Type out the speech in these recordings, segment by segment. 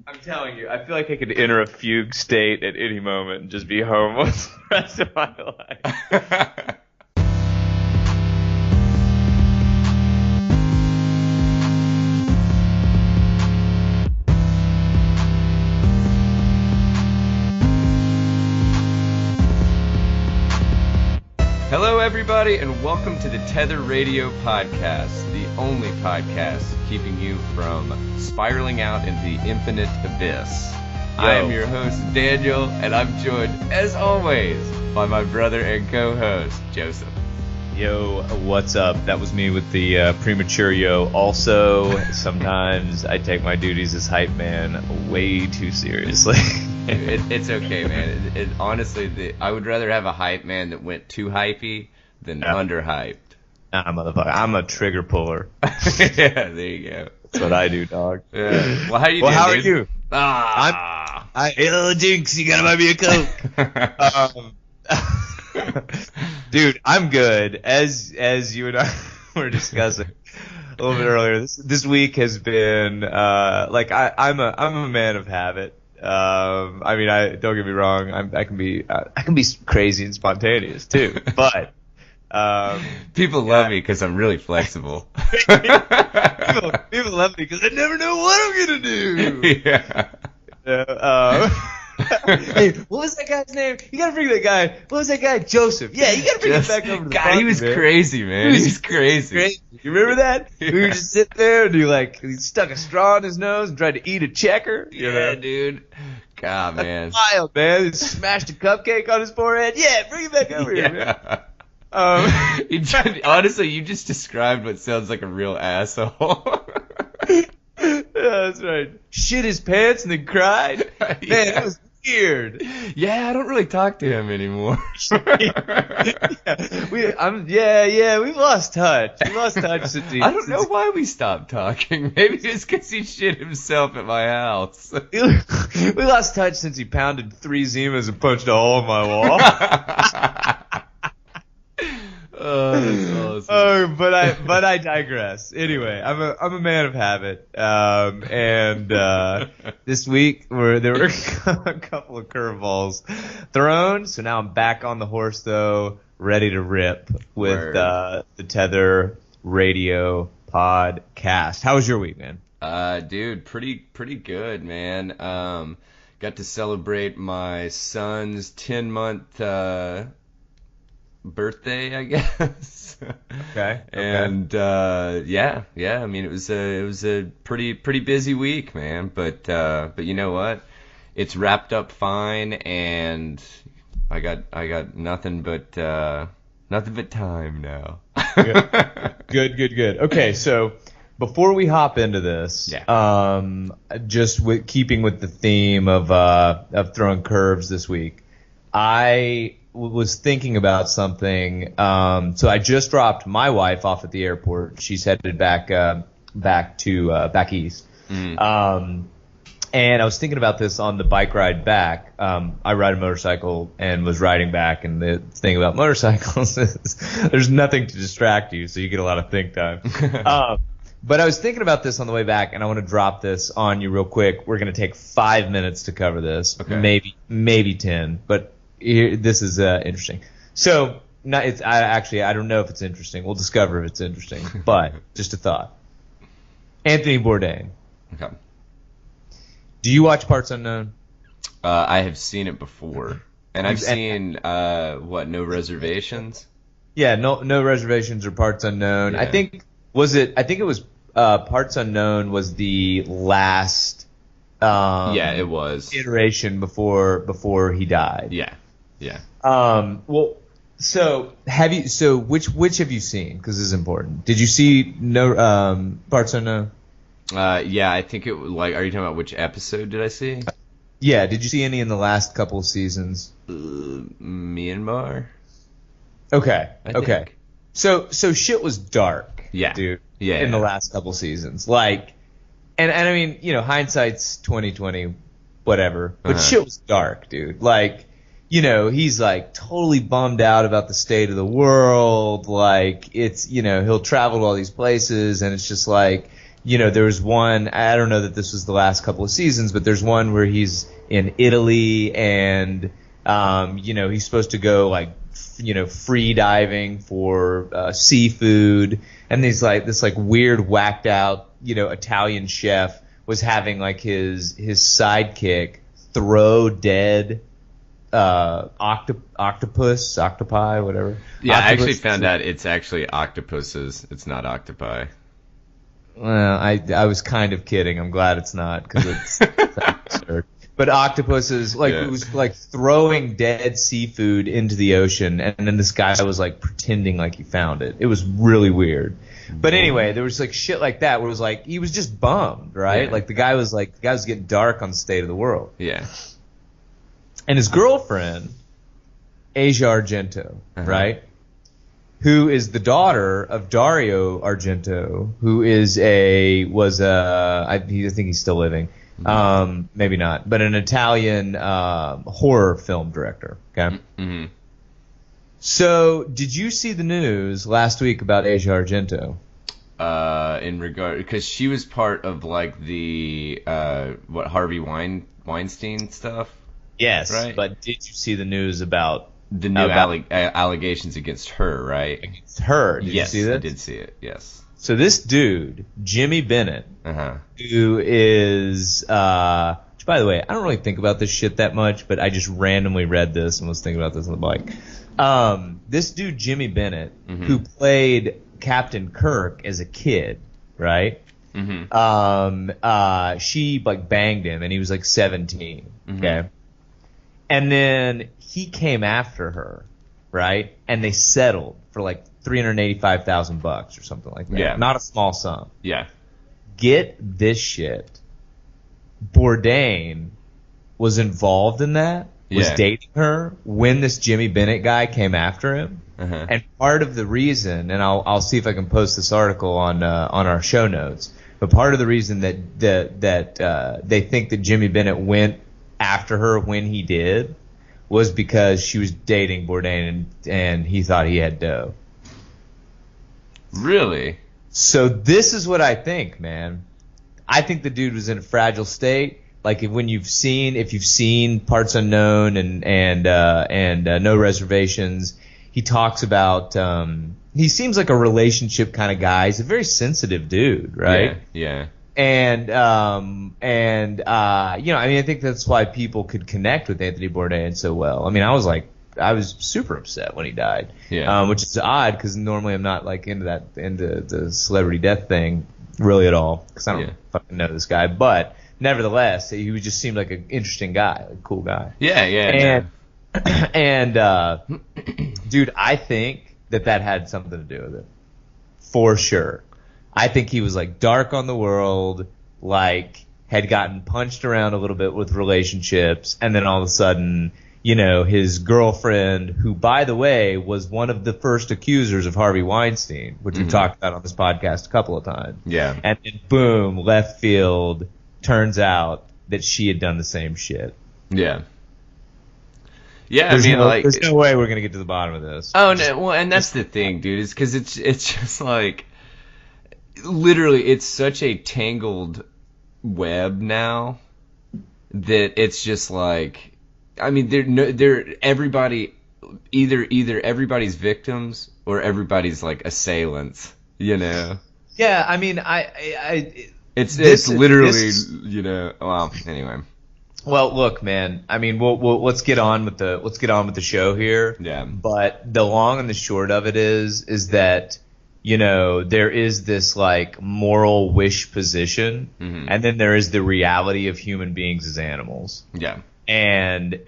I'm telling you, I feel like I could enter a fugue state at any moment and just be homeless the rest of my life. Hello, everybody, and welcome to the Tether Radio podcast, the only podcast keeping you from spiraling out into the infinite abyss. I am your host, Daniel, and I'm joined, as always, by my brother and co-host, Joseph. Yo, what's up? That was me with the premature yo. Also, sometimes I take my duties as hype man way too seriously. It's okay, man. Honestly, I would rather have a hype man that went too hypey than underhyped. Nah, motherfucker. I'm a trigger puller. Yeah, there you go. That's what I do, dog. Yeah. Well, how you doing, how dude? are you? Ah. Jinx, you gotta buy me a Coke. Dude, I'm good. As you and I were discussing a little bit earlier, this week has been I'm a man of habit. I mean, don't get me wrong. I can be crazy and spontaneous too, but people love me because I'm really flexible. people love me because I never know what I'm gonna do. Yeah. Hey, what was that guy's name? You gotta bring that guy. What was that guy? Joseph. Yeah, you gotta bring him back over to the God, he was crazy, man. He was crazy. You remember that? Yeah. We were just sitting there and he stuck a straw in his nose and tried to eat a checker. Yeah, dude. God, man. That's wild, man. He smashed a cupcake on his forehead. Yeah, bring him back over here, man. Honestly, you just described what sounds like a real asshole. Yeah, that's right. Shit his pants and then cried. Man, that was weird. Yeah, I don't really talk to him anymore. We've lost touch. We lost touch since I don't know why we stopped talking. Maybe it's because he shit himself at my house. We lost touch since he pounded 3 Zimas and punched a hole in my wall. Oh, that's awesome. But I digress. Anyway, I'm a man of habit. And this week there were a couple of curveballs thrown. So now I'm back on the horse though, ready to rip with the Tether Radio podcast. How was your week, man? Dude, pretty good, man. Got to celebrate my son's 10-month birthday, I guess. Okay. And yeah. I mean, it was a pretty busy week, man. But you know what? It's wrapped up fine, and I got nothing but time now. Good. Okay, so before we hop into this, just keeping with the theme of throwing curves this week, I was thinking about something. So I just dropped my wife off at the airport. She's headed back east. And I was thinking about this on the bike ride back. I ride a motorcycle and was riding back, and the thing about motorcycles is there's nothing to distract you, so you get a lot of think time. But I was thinking about this on the way back, and I want to drop this on you real quick. We're going to take 5 minutes to cover this, maybe 10, but this is interesting. So, I don't know if it's interesting. We'll discover if it's interesting. But just a thought. Anthony Bourdain. Okay. Do you watch Parts Unknown? I have seen it before, and I've seen No Reservations. Yeah, no reservations or Parts Unknown. Yeah. I think it was Parts Unknown was the last. It was iteration before he died. Yeah. Well, so which have you seen? Because this is important. Did you see Parts Unknown? Yeah, I think it was are you talking about which episode did I see? Yeah, did you see any in the last couple of seasons? Myanmar. Okay. I think. So shit was dark. Yeah, dude. Yeah. In the last couple of seasons, and I mean, hindsight's 20/20, whatever. But shit was dark, dude. He's totally bummed out about the state of the world. It's he'll travel to all these places, and it's just there was one, I don't know that this was the last couple of seasons, but there's one where he's in Italy and, he's supposed to go like, free diving for seafood. And this weird whacked out, Italian chef was having like his sidekick throw dead octopi, whatever. Yeah, I actually found out it's actually octopuses. It's not octopi. Well, I was kind of kidding. I'm glad it's not, because it's absurd. But octopuses, it was like throwing dead seafood into the ocean, and then this guy was like pretending like he found it. It was really weird. But anyway, there was like shit like that where it was like he was just bummed, right? Yeah. Like the guy was getting dark on the state of the world. Yeah. And his girlfriend, Asia Argento, right? Who is the daughter of Dario Argento, who I think he's still living. Maybe not, but an Italian horror film director. Okay. Mm-hmm. So, did you see the news last week about Asia Argento? In regard, because she was part of like the Harvey Weinstein stuff. Yes, right. But did you see the news about the new allegations against her? Right. Against her. Did yes, you see that? I did see it. Yes. So this dude, Jimmy Bennett, who is, which by the way, I don't really think about this shit that much, but I just randomly read this and was thinking about this on the bike. This dude, Jimmy Bennett, who played Captain Kirk as a kid, right? She like banged him and he was like 17, okay? And then he came after her, right? And they settled for like $385,000 or something like that. Yeah. Not a small sum. Yeah. Get this shit. Bourdain was involved in that, was dating her when this Jimmy Bennett guy came after him. And part of the reason, and I'll see if I can post this article on our show notes, but part of the reason that they think that Jimmy Bennett went after her when he did was because she was dating Bourdain and he thought he had dough. Really? So this is what I think, man. I think the dude was in a fragile state. Like if you've seen Parts Unknown and No Reservations, he talks about he seems like a relationship kind of guy. He's a very sensitive dude, right? Yeah. And I think that's why people could connect with Anthony Bourdain so well. I mean, I was super upset when he died. Yeah. Which is odd because normally I'm not like into the celebrity death thing really at all because I don't fucking know this guy. But nevertheless, he just seemed like an interesting guy, like a cool guy. Yeah. And dude, I think that had something to do with it, for sure. I think he was like dark on the world, like had gotten punched around a little bit with relationships, and then all of a sudden, his girlfriend, who by the way was one of the first accusers of Harvey Weinstein, which we've talked about on this podcast a couple of times. Yeah. And then boom, left field, turns out that she had done the same shit. Yeah. Yeah, there's no way we're gonna get to the bottom of this. Oh no, well, and that's the thing, dude, is because it's just like, literally, it's such a tangled web now that it's just like, I mean, everybody, either everybody's victims or everybody's like assailants, Yeah, I mean, it's literally, well, anyway. Well, look, man. I mean, let's get on with the show here. Yeah. But the long and the short of it is that there is this like moral wish position, and then there is the reality of human beings as animals. Yeah. And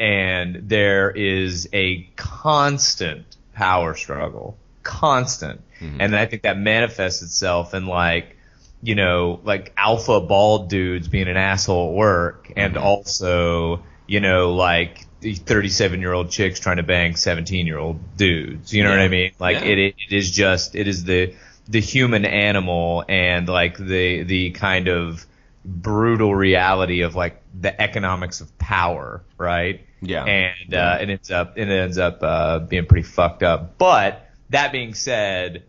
there is a constant power struggle, and I think that manifests itself in like alpha bald dudes being an asshole at work, and also, like 37-year-old chicks trying to bang 17-year-old dudes. You know what I mean? Like it is the human animal and like the kind of brutal reality of like the economics of power, right? Yeah. And it ends up being pretty fucked up. But that being said,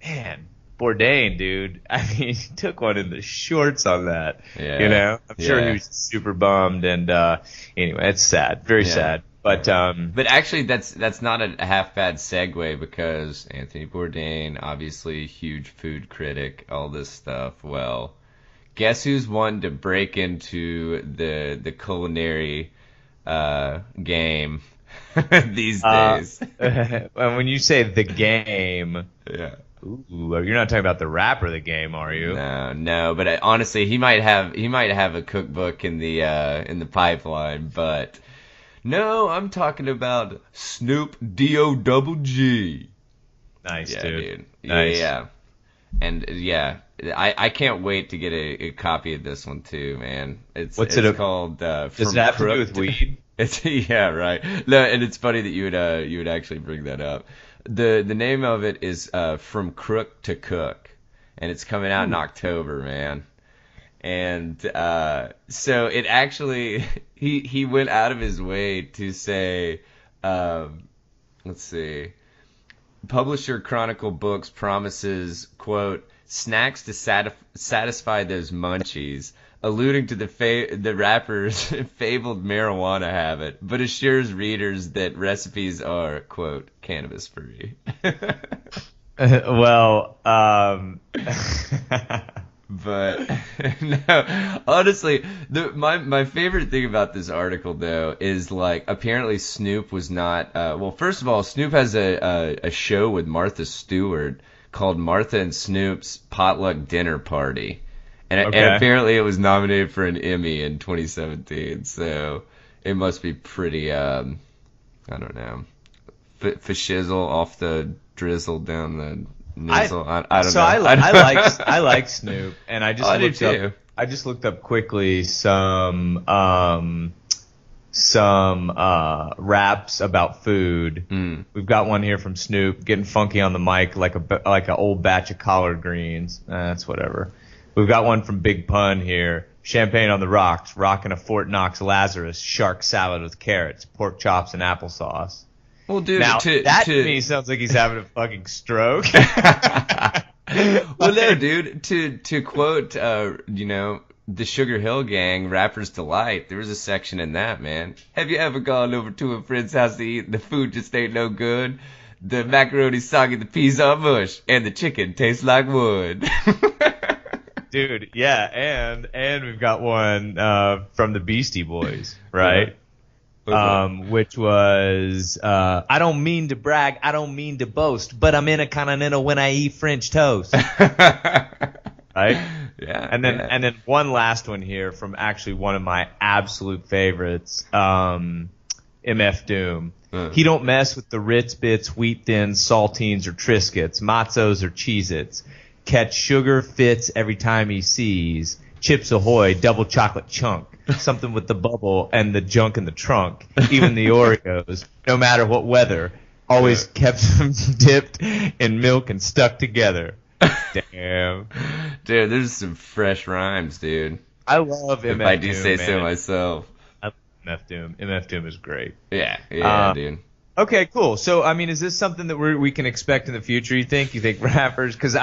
man, Bourdain, dude, I mean, he took one in the shorts on that. Yeah. You know, I'm sure Yeah. he was super bummed. And anyway, it's sad, very sad. But actually, that's not a half bad segue, because Anthony Bourdain, obviously huge food critic, all this stuff. Well, guess who's one to break into the culinary game these days? And when you say the game, Yeah. ooh, you're not talking about the rapper The Game, are you? No. But honestly, he might have a cookbook in the pipeline. But no, I'm talking about Snoop D-O-double-G. Nice, Yeah, dude. Nice. Nice. Yeah. And I can't wait to get a copy of this one too, man. It's called Does it have to do with weed? It's yeah, right. No, and it's funny that you would actually bring that up. The name of it is From Crook to Cook, and it's coming out in October, man. And so it actually he went out of his way to say, let's see. Publisher Chronicle Books promises, quote, snacks to satisfy those munchies, alluding to the rapper's fabled marijuana habit, but assures readers that recipes are, quote, cannabis free. Well, But no, honestly, my favorite thing about this article though is, like, apparently Snoop was not. Well, first of all, Snoop has a show with Martha Stewart called Martha and Snoop's Potluck Dinner Party, and apparently it was nominated for an Emmy in 2017. So it must be pretty. I don't know, fashizzle off the drizzle down the. I don't know. I like Snoop, and I just looked up. I just looked up quickly some raps about food. We've got one here from Snoop, getting funky on the mic like an old batch of collard greens. That's whatever. We've got one from Big Pun here. Champagne on the rocks, rocking a Fort Knox Lazarus, shark salad with carrots, pork chops, and applesauce. Well, dude, now, to me sounds like he's having a fucking stroke. Well, no, dude. To quote, the Sugar Hill Gang, Rapper's Delight, there was a section in that, man. Have you ever gone over to a friend's house to eat and the food just ain't no good? The macaroni's soggy, the peas are mush, and the chicken tastes like wood. Dude, yeah, and we've got one from the Beastie Boys, right? Which was, I don't mean to brag, I don't mean to boast, but I'm intercontinental when I eat French toast. Right? Yeah. And then one last one here from actually one of my absolute favorites, MF Doom. He don't mess with the Ritz Bits, Wheat Thins, Saltines, or Triscuits, Matzos, or Cheez-Its. Catch sugar fits every time he sees Chips Ahoy, double chocolate chunk. Something with the bubble and the junk in the trunk. Even the Oreos, no matter what weather, always kept them dipped in milk and stuck together. Damn. Dude, there's some fresh rhymes, dude. I love MF Doom, if I do say so myself. I love MF Doom. MF Doom is great. Yeah, dude. Okay, cool. So, I mean, is this something that we can expect in the future, you think? You think rappers? Because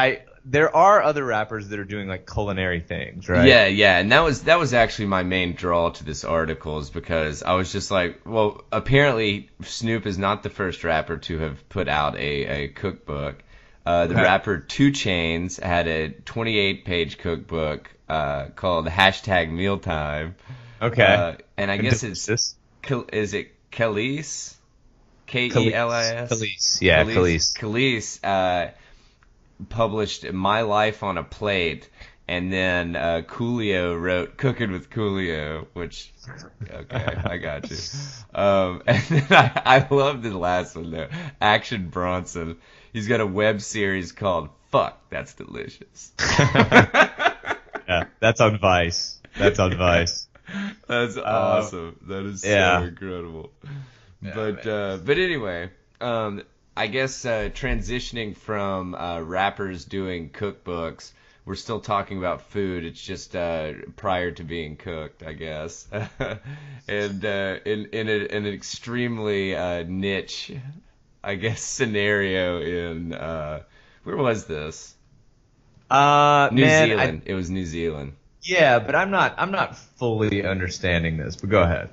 there are other rappers that are doing, like, culinary things, right? Yeah, and that was actually my main draw to this article, is because I was just like, well, apparently Snoop is not the first rapper to have put out a cookbook. The rapper 2 Chainz had a 28-page cookbook called #Mealtime. Okay. And I guess is it Khalees? K-E-L-I-S? Khalees. Yeah, Khalees. Khalees published My Life on a Plate, and then Coolio wrote Cooking with Coolio, which, okay, I got you. And then I love the last one, though. Action Bronson. He's got a web series called Fuck, That's Delicious. Yeah, that's on Vice. That's awesome. That is so incredible. Yeah, but anyway, I guess transitioning from rappers doing cookbooks, we're still talking about food. It's just prior to being cooked, I guess, and in an extremely niche, I guess, scenario in where was this? New Zealand. It was New Zealand. Yeah, but I'm not fully understanding this. But go ahead.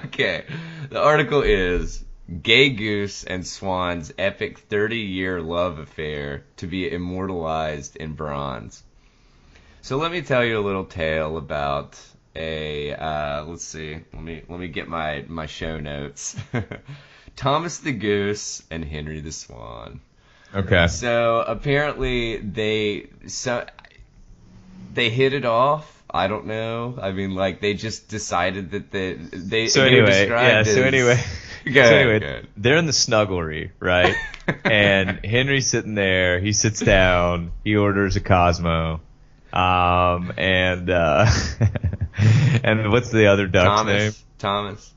Okay. The article is Gay Goose and Swan's epic 30-year love affair to be immortalized in bronze. So let me tell you a little tale about let's see. Let me get my show notes. Thomas the Goose and Henry the Swan. Okay. So apparently they hit it off. I don't know. I mean, like, they just decided that they. So they anyway, described yeah. So as, anyway, Good. They're in the snugglery, right? And Henry's sitting there. He sits down. He orders a Cosmo. And what's the other duck's name? Thomas.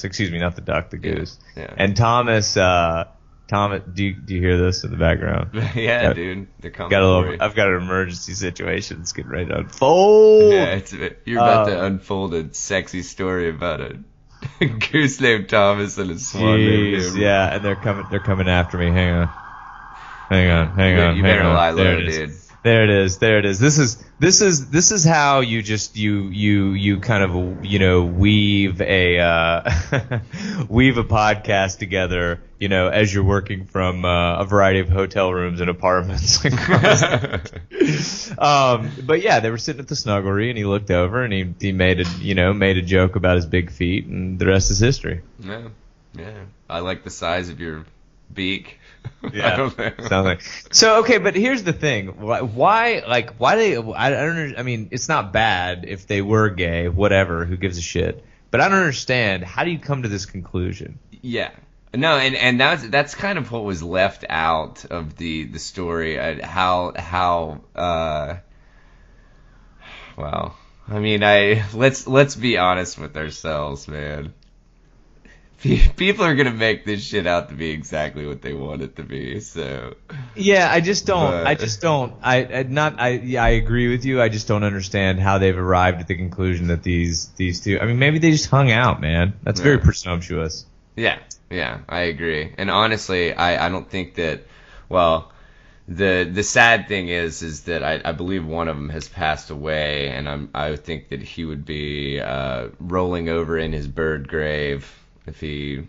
Excuse me, not the duck, the goose. Yeah. And Thomas. Thomas, do you hear this in the background? Yeah, dude. They're coming. I've got an emergency situation. It's getting ready to unfold. Yeah, you're about to unfold a sexy story about a goose named Thomas and a swan named Henry. Yeah, and they're coming after me. Hang on. You better lie low, dude. There it is. This is how you just you kind of weave a weave a podcast together, as you're working from a variety of hotel rooms and apartments. But yeah, they were sitting at the snugglery and he looked over and he made a joke about his big feet, and the rest is history. Yeah. I like the size of your beak. Yeah, I don't know. So okay, but here's the thing: why they? I don't. I mean, it's not bad if they were gay, whatever. Who gives a shit? But I don't understand. How do you come to this conclusion? Yeah, no, and that's kind of what was left out of the story. Well, I mean, let's be honest with ourselves, man. People are gonna make this shit out to be exactly what they want it to be. So yeah, I agree with you. I just don't understand how they've arrived at the conclusion that these two. I mean, maybe they just hung out, man. That's very presumptuous. Yeah, I agree. And honestly, I don't think that. Well, the sad thing is that I believe one of them has passed away, and I think that he would be rolling over in his bird grave if he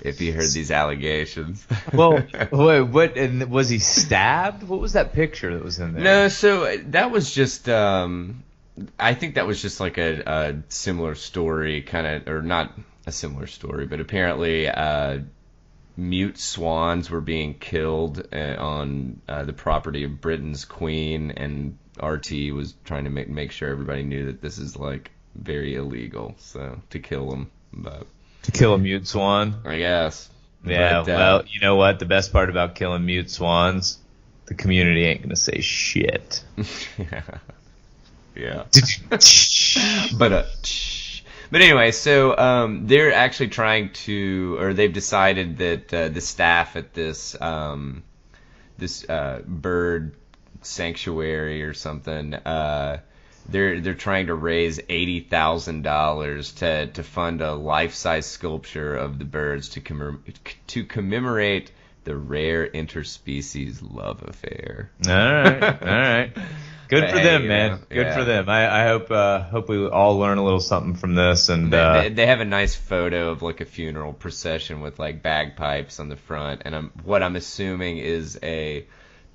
heard these allegations. Well, what? And was he stabbed? What was that picture that was in there? No, so that was just. I think that was just like a similar story, kind of, or not a similar story, but apparently mute swans were being killed on the property of Britain's Queen, and RT was trying to make sure everybody knew that this is like very illegal, so to kill them, but. To kill a mute swan? I guess. Yeah, but, well, you know what? The best part about killing mute swans, the community ain't gonna say shit. Yeah. But anyway, so they're actually trying to, or they've decided that the staff at this bird sanctuary or something, they're trying to raise $80,000 to fund a life-size sculpture of the birds to commemorate the rare interspecies love affair. All right. Good for them, man. Good for them. I hope we all learn a little something from this. And they have a nice photo of like a funeral procession with like bagpipes on the front, and what I'm assuming is a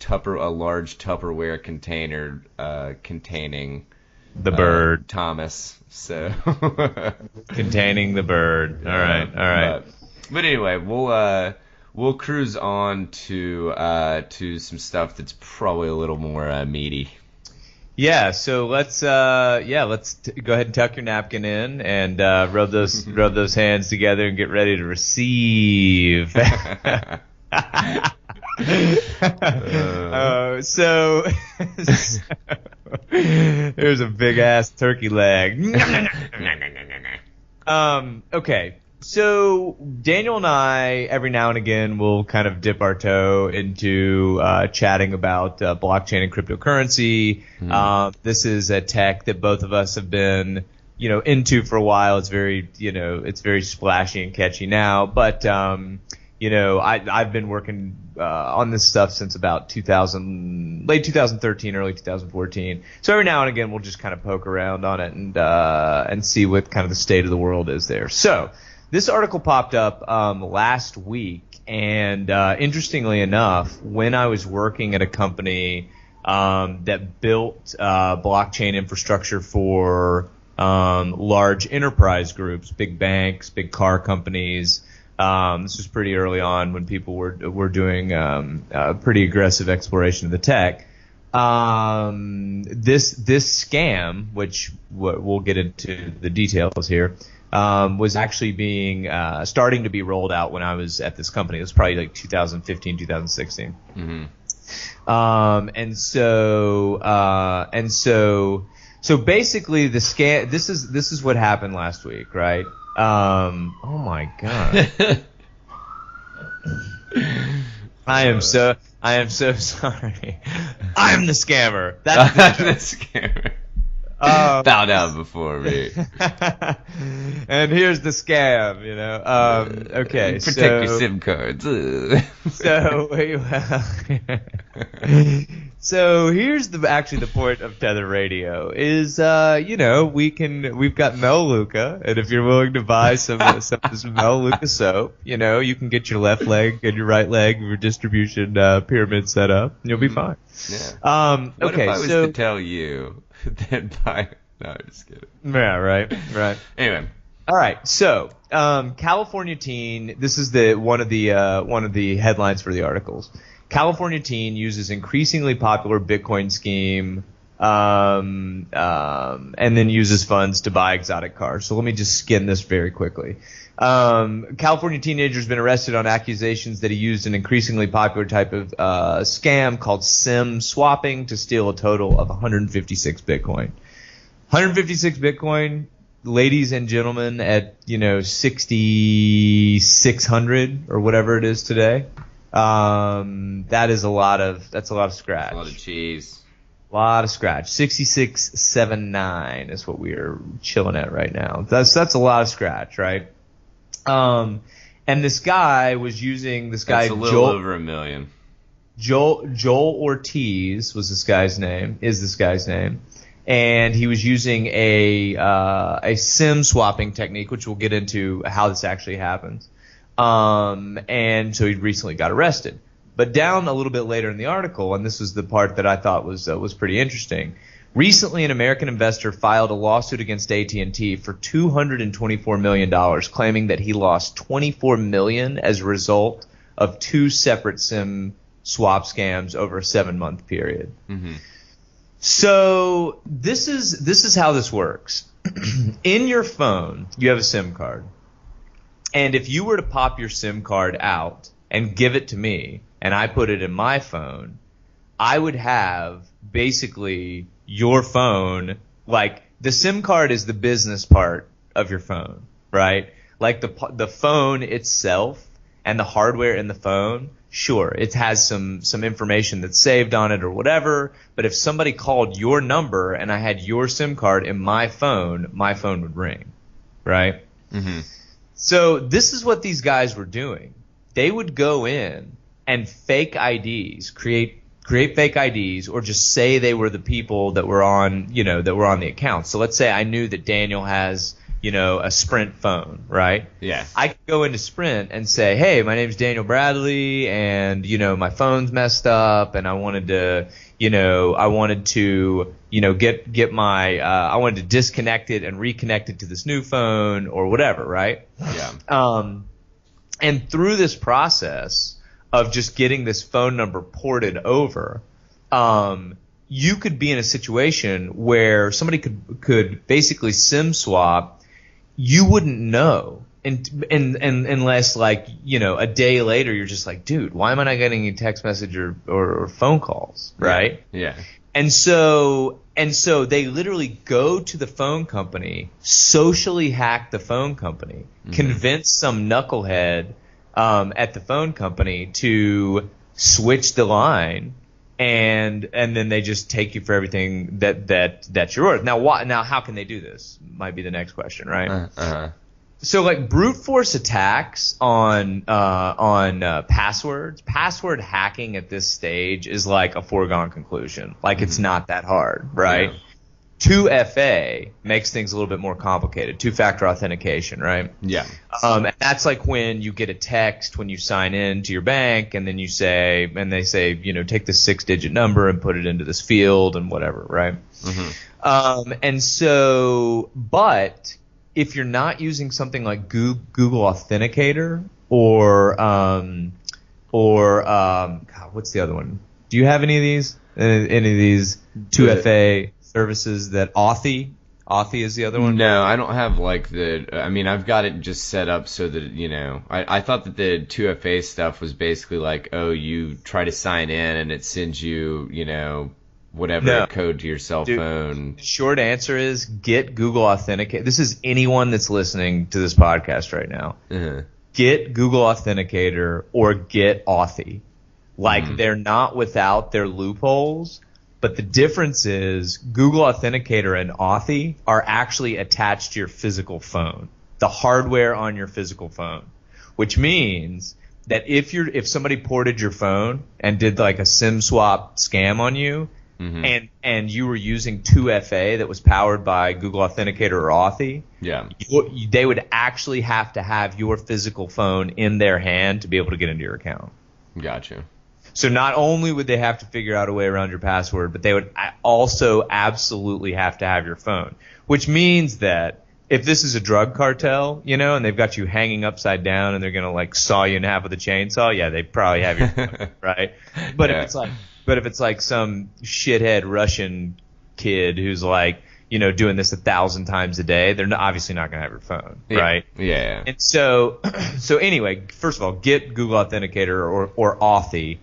large Tupperware container containing the bird Thomas. So containing the bird. All right. But anyway, we'll cruise on to some stuff that's probably a little more meaty. Yeah, so let's go ahead and tuck your napkin in and rub those hands together and get ready to receive. So there's a big ass turkey leg. Okay. So Daniel and I, every now and again, will kind of dip our toe into chatting about blockchain and cryptocurrency. This is a tech that both of us have been, into for a while. It's very, it's very splashy and catchy now. But I've been working on this stuff since about late 2013, early 2014. So every now and again, we'll just kind of poke around on it and see what kind of the state of the world is there. So this article popped up last week, and interestingly enough, when I was working at a company that built blockchain infrastructure for large enterprise groups, big banks, big car companies. This was pretty early on when people were doing pretty aggressive exploration of the tech. This scam, which we'll get into the details here, was actually starting to be rolled out when I was at this company. It was probably like 2015, 2016. Mm-hmm. So basically the scam. This is what happened last week, right? Oh my god. I am so sorry. I'm the scammer. That's the scammer. Bow down before me. And here's the scam, Okay, protect your SIM cards. So here's the point of Tether Radio is we've got Melaleuca, and if you're willing to buy some Melaleuca soap, you can get your left leg and your right leg your distribution pyramid set up, and you'll be fine. Yeah. What if I was to tell you that buy? No, I'm just kidding. Yeah, right. Anyway. All right, so California teen. This is one of the headlines for the articles. California teen uses increasingly popular Bitcoin scheme, and then uses funds to buy exotic cars. So let me just skim this very quickly. California teenager has been arrested on accusations that he used an increasingly popular type of scam called SIM swapping to steal a total of 156 Bitcoin. 156 Bitcoin, ladies and gentlemen, at 6,600 or whatever it is today. That's a lot of scratch. That's a lot of cheese. A lot of scratch. 6679 is what we are chilling at right now. That's a lot of scratch, right? And this guy was using That's a little over $1 million. Joel Ortiz was this guy's name. And he was using a SIM swapping technique, which we'll get into how this actually happens. And so he recently got arrested. But down a little bit later in the article, and this was the part that I thought was pretty interesting. Recently, an American investor filed a lawsuit against AT&T for $224 million, claiming that he lost $24 million as a result of two separate SIM swap scams over a 7-month period. Mm-hmm. So this is how this works. In your phone, you have a SIM card. And if you were to pop your SIM card out and give it to me, and I put it in my phone, I would have basically your phone, like the SIM card is the business part of your phone, right? Like the phone itself and the hardware in the phone, sure, it has some information that's saved on it or whatever, but if somebody called your number and I had your SIM card in my phone would ring, right? Mm-hmm. So this is what these guys were doing. They would go in and fake IDs, create fake IDs, or just say they were the people that were on the account. So let's say I knew that Daniel has, a Sprint phone, right? Yeah. I could go into Sprint and say, hey, my name's Daniel Bradley, and, my phone's messed up, and I wanted to disconnect it and reconnect it to this new phone or whatever, right? Yeah. And through this process of just getting this phone number ported over, you could be in a situation where somebody could basically SIM swap. You wouldn't know, unless a day later you're just like, dude, why am I not getting a text message or phone calls, right? Yeah. And so they literally go to the phone company, socially hack the phone company, mm-hmm. convince some knucklehead at the phone company to switch the line, and then they just take you for everything that you're worth. Now how can they do this? Might be the next question, right? So like brute force attacks on passwords, password hacking at this stage is like a foregone conclusion. Like it's not that hard, right? Yeah. 2FA makes things a little bit more complicated. Two-factor authentication, right? Yeah. And that's like when you get a text when you sign in to your bank, and then they say, take this 6-digit number and put it into this field and whatever, right? And so, but if you're not using something like Google Authenticator or God, what's the other one? Do you have any of these? Any of these 2FA services that Authy is the other one? No, I don't have I've got it just set up so that, I thought that the 2FA stuff was basically like, oh, you try to sign in and it sends you, whatever code to your cell phone. The short answer is get Google Authenticator. This is anyone that's listening to this podcast right now. Get Google Authenticator or get Authy. They're not without their loopholes, but the difference is Google Authenticator and Authy are actually attached to your physical phone, the hardware on your physical phone, which means that if somebody ported your phone and did like a SIM swap scam on you, and you were using 2FA that was powered by Google Authenticator or Authy, they would actually have to have your physical phone in their hand to be able to get into your account. Gotcha. So not only would they have to figure out a way around your password, but they would also absolutely have to have your phone, which means that if this is a drug cartel, and they've got you hanging upside down and they're going to like saw you in half with a chainsaw, yeah, they probably have your phone, right? But if it's like some shithead Russian kid who's like, doing this 1,000 times a day, they're obviously not going to have your phone, right? Yeah. And so anyway, first of all, get Google Authenticator or Authy.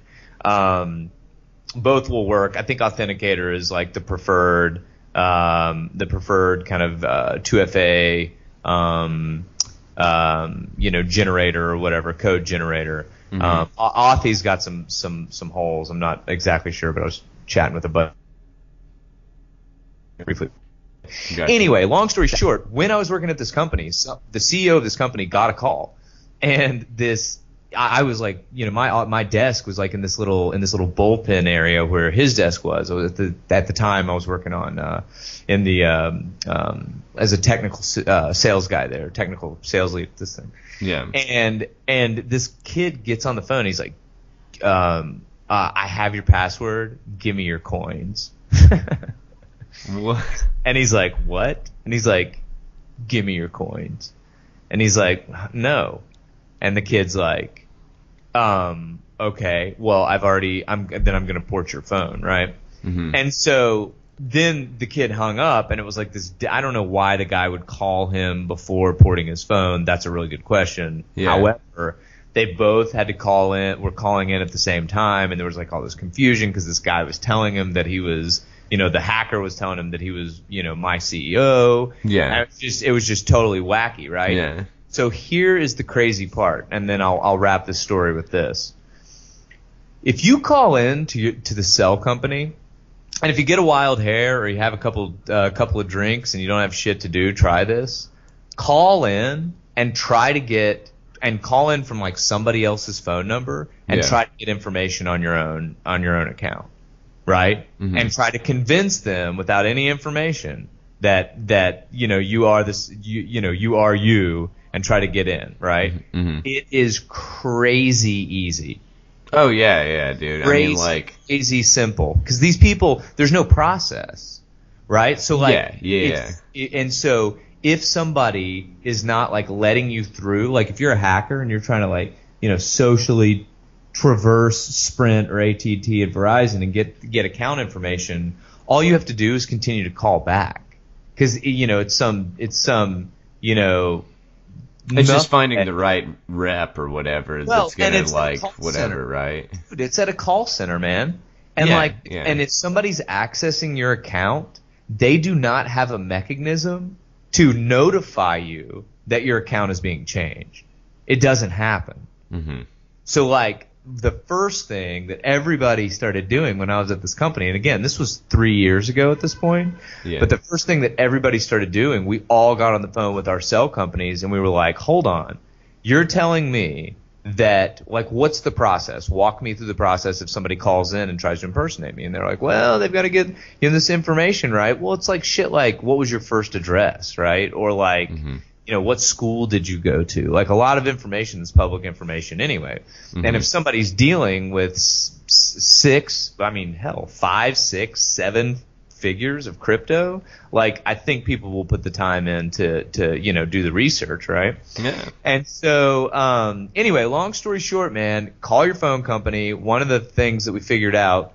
Both will work. I think Authenticator is like the preferred kind of 2FA, generator or whatever, code generator. Authy's got some holes. I'm not exactly sure, but I was chatting with a buddy briefly. Gotcha. Anyway, long story short, when I was working at this company, the CEO of this company got a call, and I was like, my desk was like in this little bullpen area where his desk was. At the time I was working on as a technical sales guy there, technical sales lead at this thing. Yeah. And this kid gets on the phone. He's like, I have your password. Give me your coins. What? And he's like, what? And he's like, give me your coins. And he's like, no. And the kid's like, okay, well, I'm going to port your phone, right? And so then the kid hung up, and it was like this, I don't know why the guy would call him before porting his phone. That's a really good question. Yeah. However, they both had to call in, were calling in at the same time, and there was like all this confusion because this guy was telling him that he was, the hacker was telling him that he was, my CEO. Yeah. And it was just totally wacky, right? Yeah. So here is the crazy part, and then I'll wrap this story with this. If you call in to the cell company, and if you get a wild hair or you have a couple of drinks and you don't have shit to do, try this. Call in and call in from like somebody else's phone number and try to get information on your own account, right? And try to convince them without any information that you are this, you are you. And try to get in, right? It is crazy easy. Oh yeah, dude. Crazy simple. Because these people, there's no process, right? So and so if somebody is not like letting you through, like if you're a hacker and you're trying to like socially traverse Sprint or AT&T and Verizon and get account information, all you have to do is continue to call back because it's some It's just finding the right rep or whatever that's gonna like whatever, right? Dude, it's at a call center, man. And and if somebody's accessing your account, they do not have a mechanism to notify you that your account is being changed. It doesn't happen. So like the first thing that everybody started doing when I was at this company, and again, this was 3 years ago at this point, but the first thing that everybody started doing, we all got on the phone with our cell companies and we were like, hold on, you're telling me that, like, what's the process? Walk me through the process if somebody calls in and tries to impersonate me. And they're like, well, they've got to get this information, right? Well, it's like shit like, what was your first address, right? Or like, what school did you go to? Like, a lot of information is public information anyway. And if somebody's dealing with 5, 6, 7 figures of crypto, like, I think people will put the time in to do the research, right? Yeah. And so anyway, long story short, man, call your phone company. One of the things that we figured out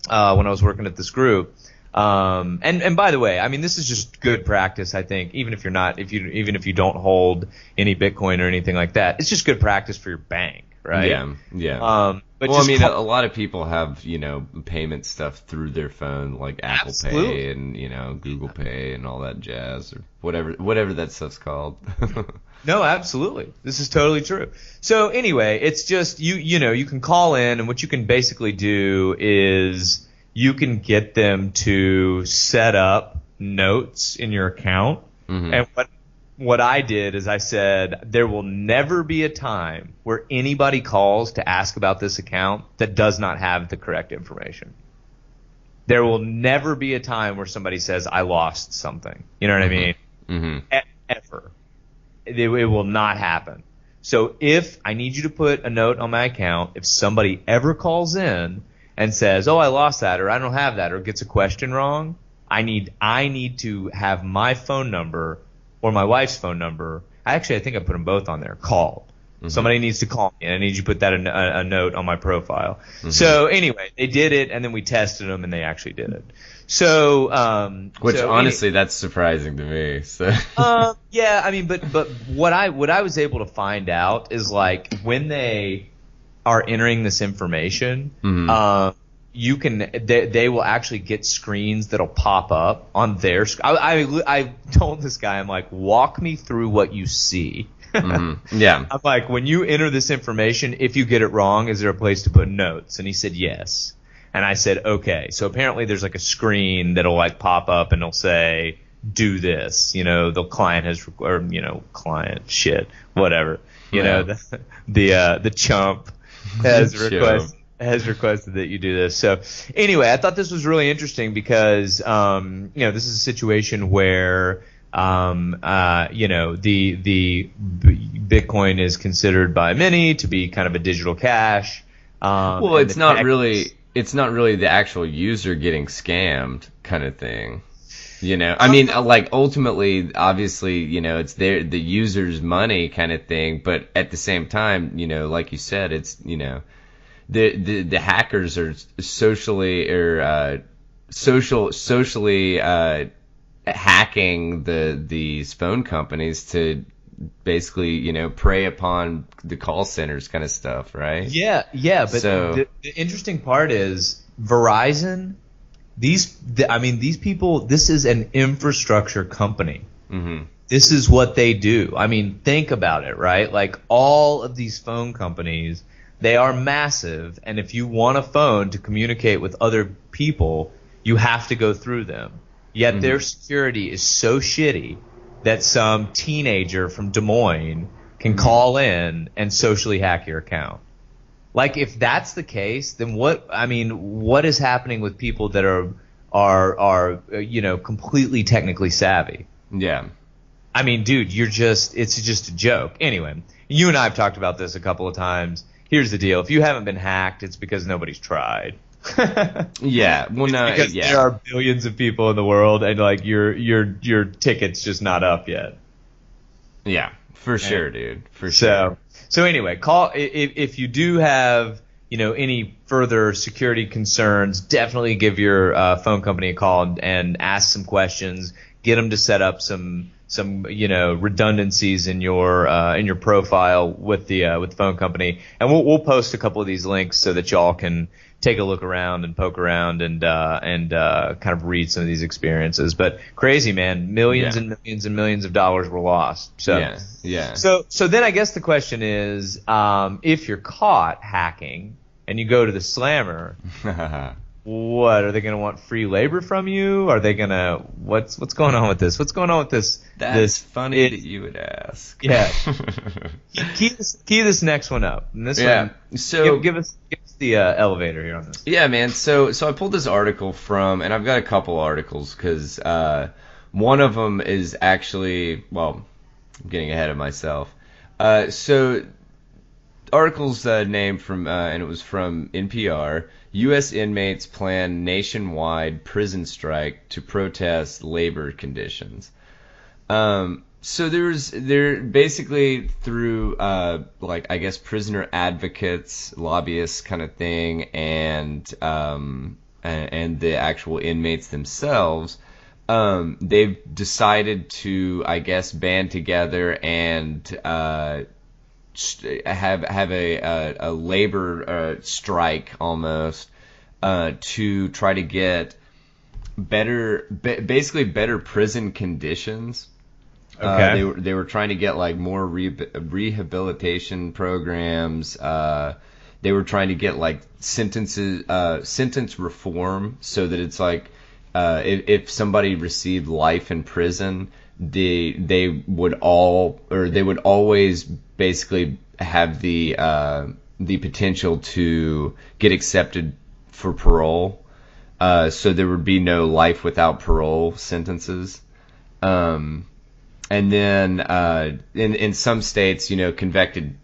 when I was working at this group, and by the way, I mean, this is just good practice, I think, even if you don't hold any Bitcoin or anything like that, it's just good practice for your bank, right? Yeah. But well, I mean, a lot of people have, payment stuff through their phone, like Apple Pay and, Google Pay and all that jazz, or whatever that stuff's called. No, absolutely. This is totally true. So anyway, it's just, you can call in, and what you can basically do is you can get them to set up notes in your account. And what I did is I said, there will never be a time where anybody calls to ask about this account that does not have the correct information. There will never be a time where somebody says, I lost something. You know what I mean? Ever. It will not happen. So if I need you to put a note on my account, if somebody ever calls in and says, oh, I lost that, or I don't have that, or gets a question wrong, I need to have my phone number or my wife's phone number. Actually, I think I put them both on there. Called. Somebody needs to call me, and I need you to put that in a note on my profile. So anyway, they did it, and then we tested them, and they actually did it. So, honestly, that's surprising to me. So. Yeah, I mean, but what I was able to find out is, like, when they are entering this information, they will actually get screens that'll pop up on their screen. I told this guy, I'm like, walk me through what you see. Yeah. I'm like, when you enter this information, if you get it wrong, is there a place to put notes? And he said yes. And I said, okay. So apparently there's like a screen that'll like pop up and it'll say, do this. The client has, or client shit, whatever. The chump has requested that you do this. So anyway, I thought this was really interesting because this is a situation where the Bitcoin is considered by many to be kind of a digital cash. Well, it's not really the actual user getting scammed kind of thing. I mean, like, ultimately, obviously, it's the user's money kind of thing, but at the same time, like you said, it's, the hackers are socially hacking these phone companies to basically, prey upon the call centers kind of stuff, right? Yeah, but the interesting part is Verizon, these people, this is an infrastructure company. This is what they do. I mean, think about it, right? Like, all of these phone companies, they are massive, and if you want a phone to communicate with other people, you have to go through them. Yet their security is so shitty that some teenager from Des Moines can call in and socially hack your account. Like, if that's the case, then what is happening with people that are completely technically savvy? Yeah. I mean, dude, it's just a joke. Anyway, you and I have talked about this a couple of times. Here's the deal. If you haven't been hacked, it's because nobody's tried. Yeah. Well, no, because there are billions of people in the world, and like your ticket's just not up yet. Yeah, for sure, dude. For sure. So anyway, call if you do have any further security concerns. Definitely give your phone company a call and ask some questions. get them to set up some redundancies in your profile with the phone company, and we'll post a couple of these links so that y'all can take a look around and poke around and kind of read some of these experiences. But crazy, man, millions and millions and millions of dollars were lost. So yeah. So then I guess the question is, if you're caught hacking and you go to the slammer, what are they going to want? Free labor from you? Are they going to what's going on with this? What's going on with this? That's funny that you would ask. Yeah. Key this next one up. And this one, so give us the elevator here on this. Yeah, man. So I pulled this article from, and I've got a couple articles because one of them is actually, well, I'm getting ahead of myself. So article's name from, and it was from NPR. U.S. inmates plan nationwide prison strike to protest labor conditions. So they're basically through I guess prisoner advocates, lobbyists kind of thing, and the actual inmates themselves. They've decided to, I guess, band together and have a labor strike almost to try to get basically better prison conditions. Okay. They were trying to get like more rehabilitation programs. They were trying to get like sentence reform, so that it's like if somebody received life in prison, they would always basically have the potential to get accepted for parole. So there would be no life without parole sentences. And then in some states, convicted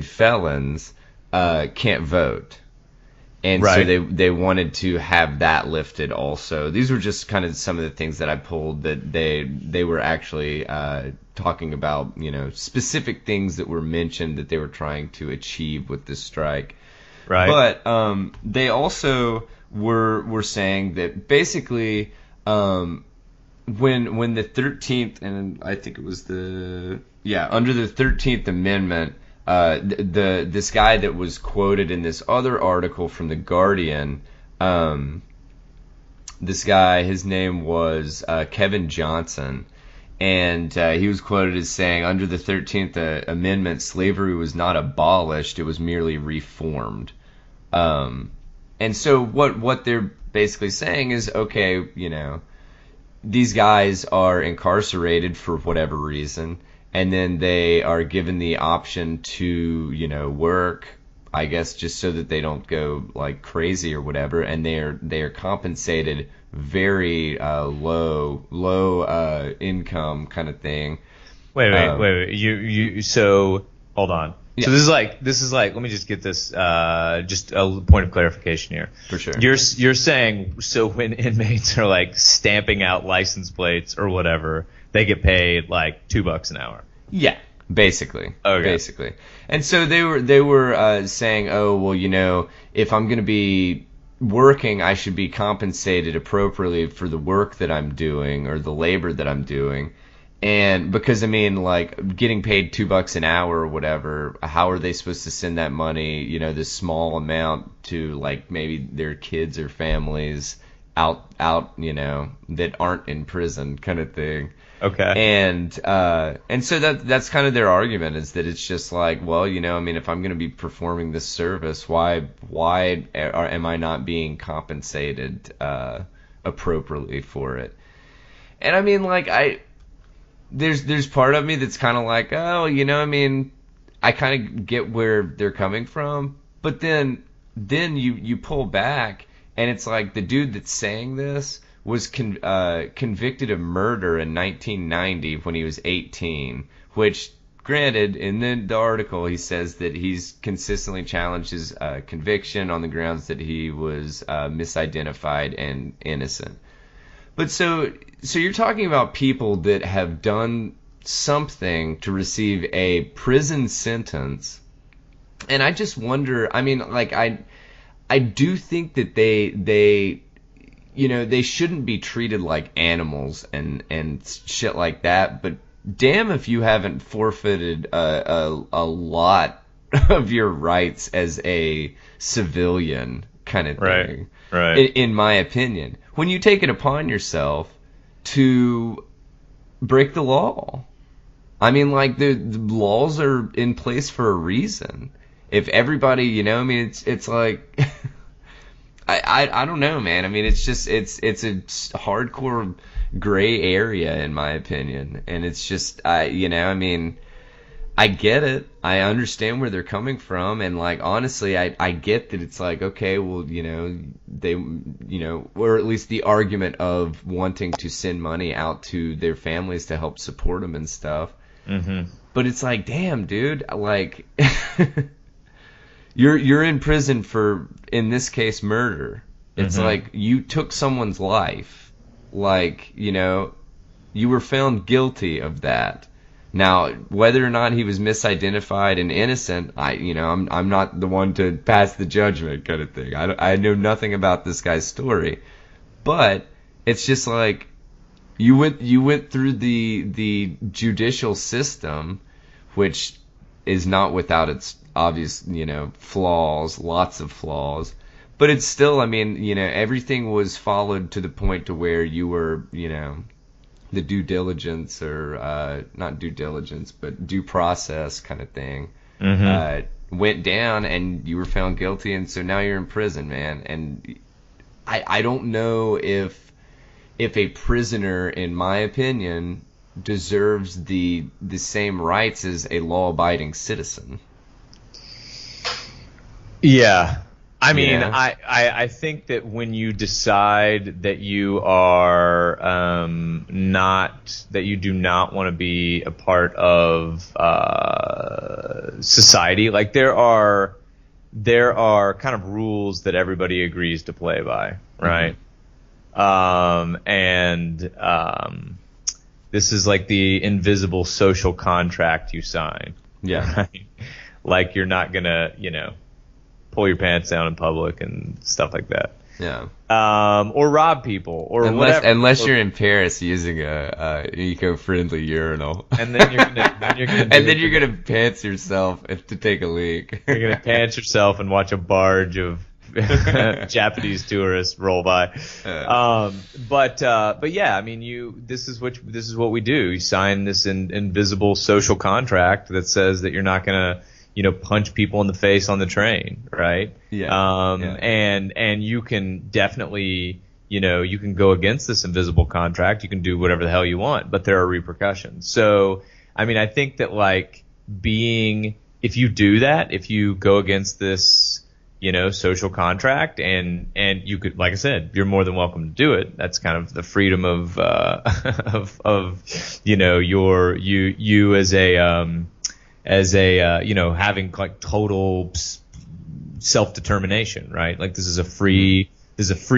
felons can't vote. And right. So they wanted to have that lifted also. These were just kind of some of the things that I pulled that they were actually talking about, specific things that were mentioned that they were trying to achieve with this strike. Right. But they also were saying that basically when the 13th, and I think it was under the 13th Amendment, this guy that was quoted in this other article from The Guardian, this guy, his name was Kevin Johnson, and he was quoted as saying, under the 13th Amendment, slavery was not abolished, it was merely reformed. And so what they're basically saying is, okay, these guys are incarcerated for whatever reason, and then they are given the option to, work, I guess, just so that they don't go like crazy or whatever, and they are compensated very low income kind of thing. Wait. You so hold on. Yeah. So this is like let me just get this just a point of clarification here. For sure. You're saying, so when inmates are like stamping out license plates or whatever, they get paid like $2 an hour. Yeah, basically. Okay. Basically. And so they were saying, oh, well, if I'm going to be working, I should be compensated appropriately for the work that I'm doing or the labor that I'm doing. And because, like, getting paid $2 an hour or whatever, how are they supposed to send that money, this small amount to, like, maybe their kids or families out, that aren't in prison kind of thing. Okay. And so that's kind of their argument, is that it's just like, well, if I'm going to be performing this service, why am I not being compensated appropriately for it? And there's part of me that's kind of like, oh, I kind of get where they're coming from, but then you pull back, and it's like the dude that's saying this was convicted of murder in 1990 when he was 18, which, granted, in the article he says that he's consistently challenged his conviction on the grounds that he was misidentified and innocent. But so you're talking about people that have done something to receive a prison sentence, and I just wonder, I do think that they they shouldn't be treated like animals and shit like that. But damn if you haven't forfeited a lot of your rights as a civilian kind of thing. Right. In my opinion, when you take it upon yourself to break the law. I mean, like, the laws are in place for a reason. If everybody, it's like, I don't know, man. I mean, it's just, it's a hardcore gray area, in my opinion. And it's just, I get it. I understand where they're coming from. And, like, honestly, I get that it's like, okay, well, they, or at least the argument of wanting to send money out to their families to help support them and stuff. Mm-hmm. But it's like, damn, dude, like, you're in prison for, in this case, murder. It's like you took someone's life. Like, you were found guilty of that. Now, whether or not he was misidentified and innocent, I'm not the one to pass the judgment kind of thing. I know nothing about this guy's story, but it's just like you went through the judicial system, which is not without its obvious flaws, lots of flaws, but it's still, I mean, everything was followed to the point to where you were, the due diligence, or not due diligence, but due process kind of thing, went down, and you were found guilty, and so now you're in prison, man. And I don't know if a prisoner, in my opinion, deserves the same rights as a law-abiding citizen. Yeah. I mean, I think that when you decide that you are that you do not want to be a part of society, like there are kind of rules that everybody agrees to play by, right? This is like the invisible social contract you sign. Yeah. Right? Like you're not gonna, pull your pants down in public and stuff like that. Yeah. Or rob people or whatever. Unless you're in Paris using a eco-friendly urinal. And then you're gonna pants yourself to take a leak. You're gonna pants yourself and watch a barge of Japanese tourists roll by. But yeah, I mean, this is what we do. You sign this invisible social contract that says that you're not gonna punch people in the face on the train, right? Yeah. And you can definitely, you can go against this invisible contract. You can do whatever the hell you want, but there are repercussions. So, I mean, I think that if you do that, if you go against this, social contract, and you could, like I said, you're more than welcome to do it. That's kind of the freedom of, you as a having like total self-determination, right? Like this is a free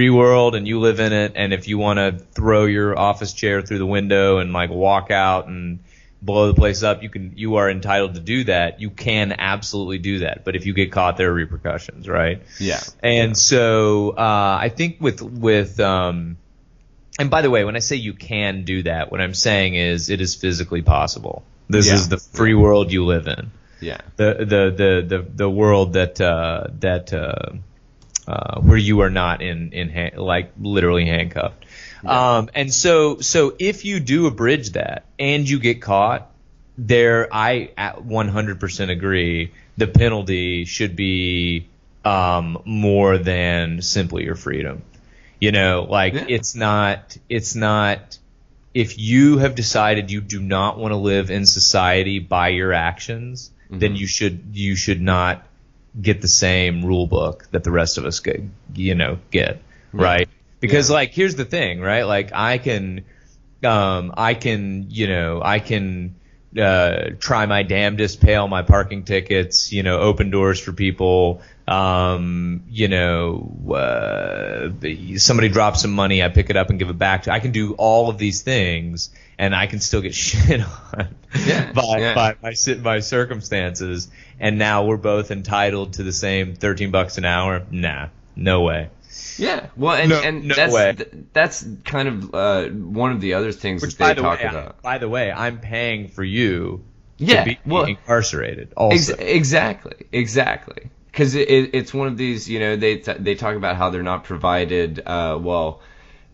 world and you live in it, and if you want to throw your office chair through the window and like walk out and blow the place up, you are entitled to do that. You can absolutely do that. But if you get caught, there are repercussions, right? Yeah. And so I think with and by the way, when I say you can do that, what I'm saying is it is physically possible. This is the free world you live in. Yeah. The world that where you are not like literally handcuffed. Yeah. And so if you do abridge that and you get caught, I 100% agree. The penalty should be more than simply your freedom. It's not. If you have decided you do not want to live in society by your actions, then you should not get the same rule book that the rest of us get, right? Because here's the thing, right? Like I can try my damnedest, pay all my parking tickets, open doors for people. Somebody drops some money, I pick it up and give it back to. I can do all of these things, and I can still get shit on by my circumstances. And now we're both entitled to the same $13 an hour. Nah, no way. Yeah, well, and that's kind of one of the other things that they talk about. By the way, I'm paying for you to be incarcerated. Also, exactly, because it's one of these. They talk about how they're not provided.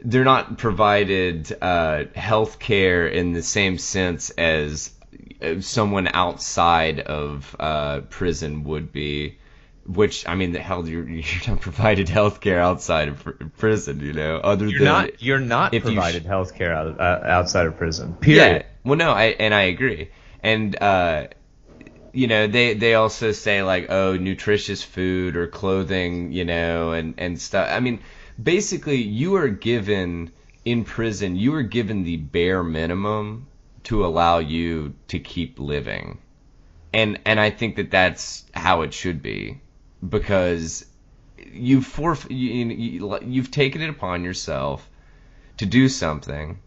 They're not provided health care in the same sense as someone outside of prison would be. Which, I mean, the hell, you're not provided health care outside of prison, You're not provided health care outside of prison, period. Yeah, well, no, I agree. And, they also say, like, nutritious food or clothing, and stuff. I mean, basically, you are given, in prison, you are given the bare minimum to allow you to keep living. And I think that that's how it should be. Because you've taken it upon yourself to do something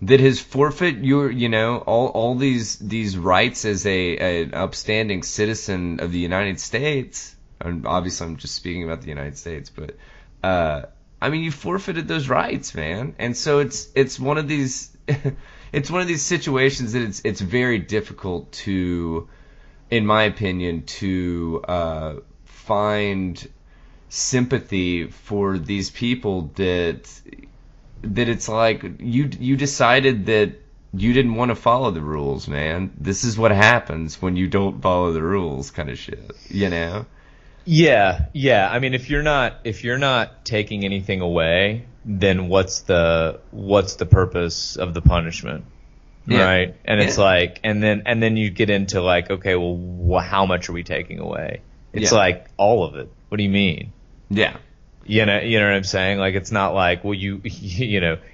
that has forfeit your, all these rights as an upstanding citizen of the United States. And obviously, I'm just speaking about the United States, but I mean, you forfeited those rights, man. And so it's one of these it's one of these situations that it's very difficult to, in my opinion, to find sympathy for these people that it's like you decided that you didn't want to follow the rules, man. This is what happens when you don't follow the rules, kind of shit, Yeah. I mean, if you're not taking anything away, then what's the purpose of the punishment? Yeah. Right? And it's like, and then you get into like, okay, well, how much are we taking away? It's like all of it. What do you mean? Yeah. You know what I'm saying? Like, it's not like, well, you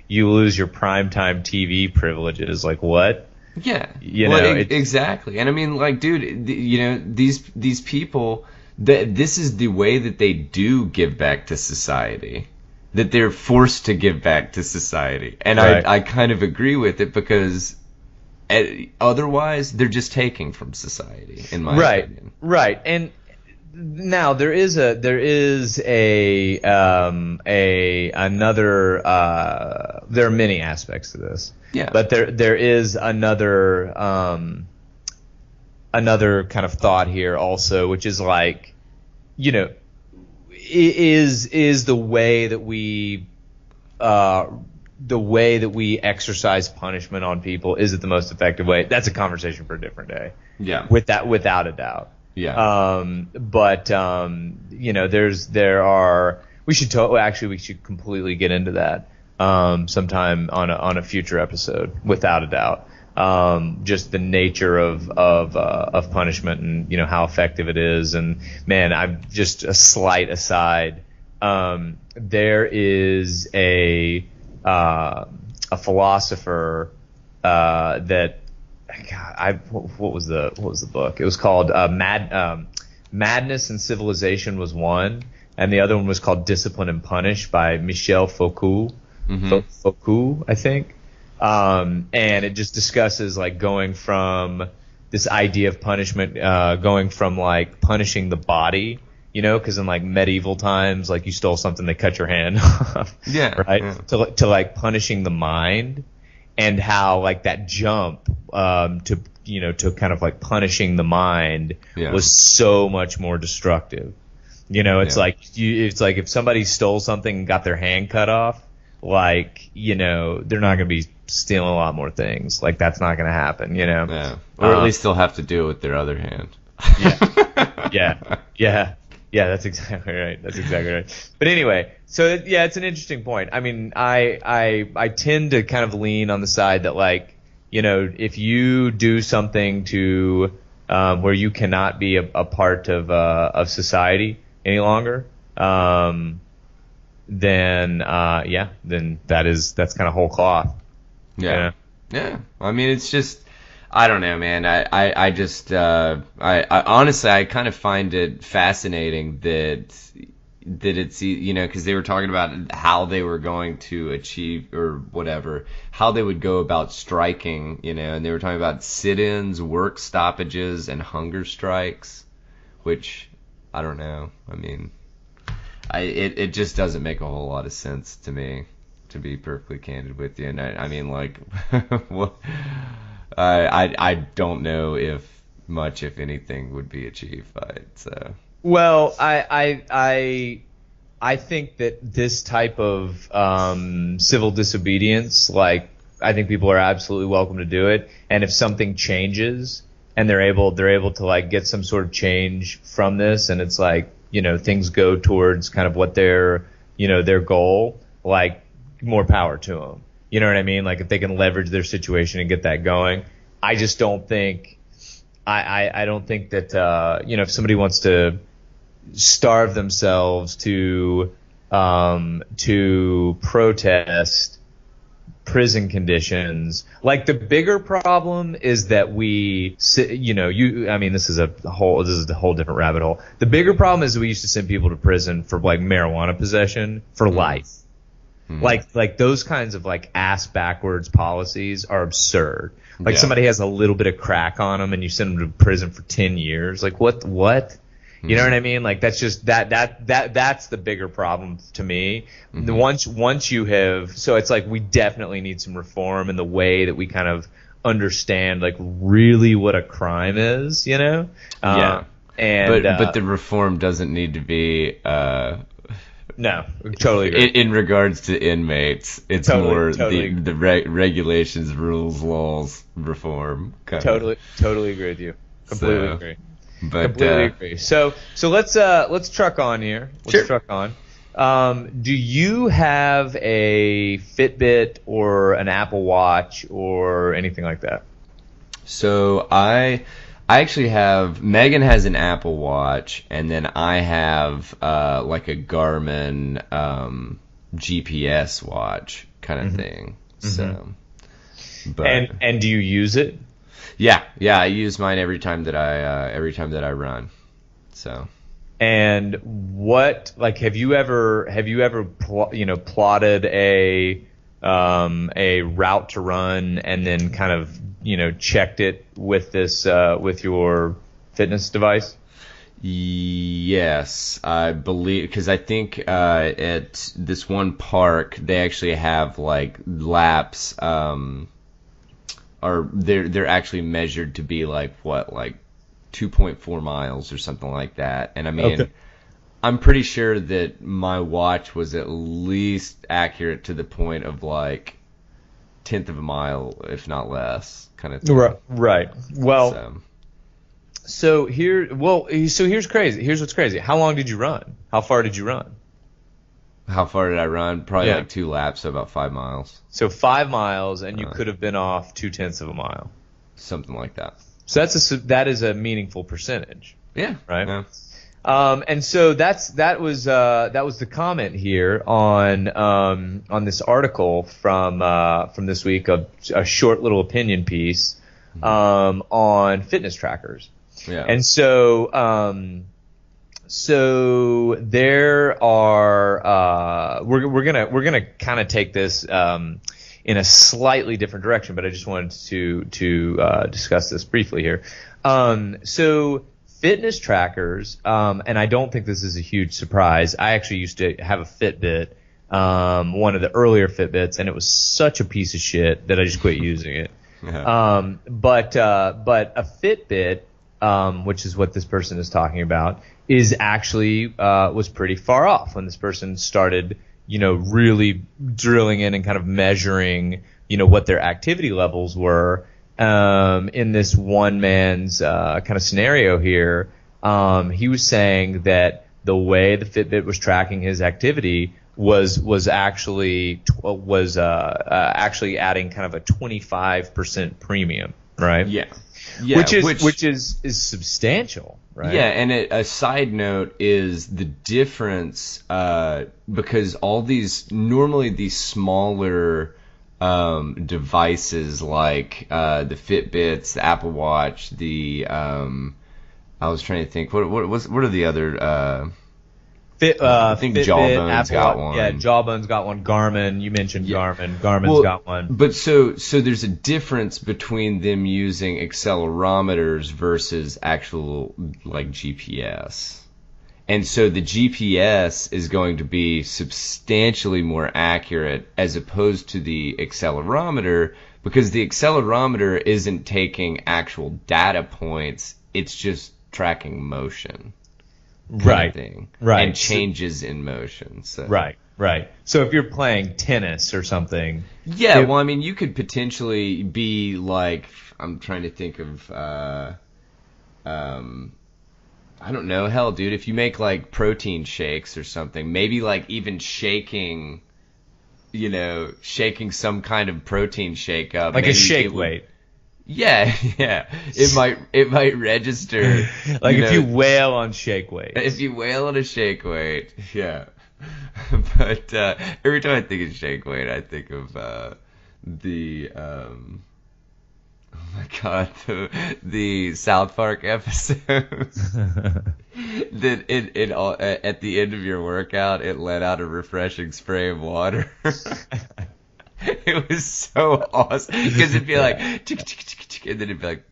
lose your primetime TV privileges. Like, what? Yeah. Exactly. And I mean, like, dude, these people, this is the way that they do give back to society. That they're forced to give back to society. And right. I kind of agree with it because otherwise they're just taking from society, in my opinion. Right. And now there are many aspects to this. Yeah. But there is another kind of thought here also, which is like, is the way that we exercise punishment on people, is it the most effective way? That's a conversation for a different day. Yeah. Without a doubt. Yeah. We should completely get into that sometime on a future episode, without a doubt. Just the nature of punishment and how effective it is. And man, I'm just a slight aside. There is a philosopher that. God, what was the book? It was called Madness and Civilization was one, and the other one was called Discipline and Punish by Michel Foucault. Mm-hmm. Foucault, I think. And it just discusses like going from this idea of punishment, going from like punishing the body, because in like medieval times, like you stole something, they cut your hand off. Yeah. Right. Yeah. To like punishing the mind. And how like that jump to kind of like punishing the mind was so much more destructive. It's like if somebody stole something and got their hand cut off, like they're not going to be stealing a lot more things. Like that's not going to happen. Yeah. Or at least they'll have to do it with their other hand. Yeah, that's exactly right. But anyway, so it's an interesting point. I mean, I tend to kind of lean on the side that like, if you do something to where you cannot be a part of society any longer, then that's kind of whole cloth. Yeah. I mean, it's just. I don't know, man. I just I honestly I kind of find it fascinating that it's because they were talking about how they were going to achieve or whatever, how they would go about striking, and they were talking about sit-ins, work stoppages, and hunger strikes, which I don't know. I mean, it just doesn't make a whole lot of sense to me, to be perfectly candid with you. And I mean, like, well, I don't know if much, if anything, would be achieved by it. So. Well, I think that this type of civil disobedience, like, I think people are absolutely welcome to do it. And if something changes and they're able to like get some sort of change from this, and it's like, you know, things go towards kind of what their goal, like, more power to them. You know what I mean? Like, if they can leverage their situation and get that going. I just don't think, I don't think that, if somebody wants to starve themselves to protest prison conditions. Like, the bigger problem is that this is a whole different rabbit hole. The bigger problem is that we used to send people to prison for like marijuana possession for life. Like those kinds of like ass backwards policies are absurd. Like, somebody has a little bit of crack on them and you send them to prison for 10 years. Like, what? You know what I mean? Like, that's just that's the bigger problem to me. Once you have, so it's like we definitely need some reform in the way that we kind of understand like really what a crime is, you know? But the reform doesn't need to be no, totally agree. In regards to inmates, it's totally the regulations, rules, laws, reform. Totally agree with you. Completely agree. But, completely agree. So let's truck on here. Let's truck on. Do you have a Fitbit or an Apple Watch or anything like that? So I actually have, Megan has an Apple Watch, and then I have like a Garmin GPS watch kind of thing. So, but and do you use it? Yeah, I use mine every time that I run. So. And what, like, have you ever plotted a route to run and then kind of, checked it with this with your fitness device? Yes, I believe, because I think at this one park they actually have like laps. Or they're actually measured to be like 2.4 miles or something like that. And I mean, I'm pretty sure that my watch was at least accurate to the point of like 1/10 of a mile, if not less, kind of thing. Right. Well, so here's crazy. Here's what's crazy. How long did you run? How far did you run? How far did I run? Probably like 2 laps, so about 5 miles. So 5 miles, and you could have been off 0.2 of a mile. Something like that. So that is a meaningful percentage. Yeah. Right. Yeah. And so that was the comment here on this article from this week, a short little opinion piece on fitness trackers. Yeah. And so there are we're gonna kind of take this in a slightly different direction, but I just wanted to discuss this briefly here. So fitness trackers, and I don't think this is a huge surprise. I actually used to have a Fitbit, one of the earlier Fitbits, and it was such a piece of shit that I just quit using it. Yeah. But a Fitbit, which is what this person is talking about, is actually was pretty far off when this person started, really drilling in and kind of measuring, what their activity levels were. In this one man's kind of scenario here, he was saying that the way the Fitbit was tracking his activity was actually adding kind of a 25% premium, right? Yeah. Which is substantial, right? Yeah, and a side note is the difference, because all these smaller devices like the Fitbits, the Apple Watch, I was trying to think, what are the other I think Fitbit, Jawbone's Apple, got one. Yeah, Jawbone's got one. Garmin, you mentioned Garmin. Garmin's got one. But so there's a difference between them using accelerometers versus actual like GPS. And so the GPS is going to be substantially more accurate as opposed to the accelerometer, because the accelerometer isn't taking actual data points, it's just tracking motion. Right. Thing. Right. And changes in motion. So. Right. Right. So if you're playing tennis or something. Yeah, well, I mean, you could potentially be like, I'm trying to think of, I don't know, hell, dude, if you make like protein shakes or something, maybe like even shaking some kind of protein shake up. Like a shake weight. Yeah. It might register. Like if you wail on shake weight. If you wail on a shake weight, yeah. But every time I think of shake weight, I think of the oh my god, the South Park episode that it all at the end of your workout it let out a refreshing spray of water. It was so awesome because it'd be like tick, tick, tick, tick, and then it'd be like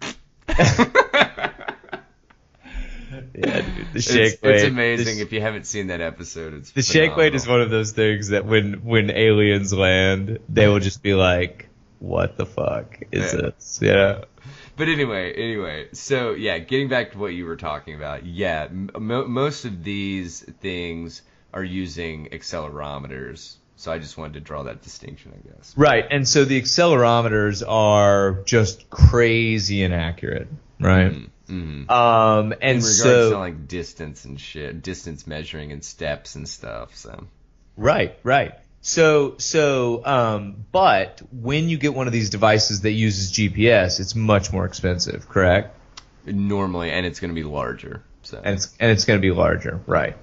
yeah, dude, the shake weight. It's amazing. If you haven't seen that episode, it's the phenomenal. Shake weight is one of those things that when aliens land, they will just be like, "What the fuck is this?" Yeah. But anyway, so yeah, getting back to what you were talking about, yeah, most of these things are using accelerometers. So I just wanted to draw that distinction, I guess. Right, and so the accelerometers are just crazy inaccurate, right? Mm-hmm. And in regards so to like distance and shit, distance measuring and steps and stuff. So right. So, but when you get one of these devices that uses GPS, it's much more expensive, correct? Normally, and it's going to be larger. So and it's going to be larger, right?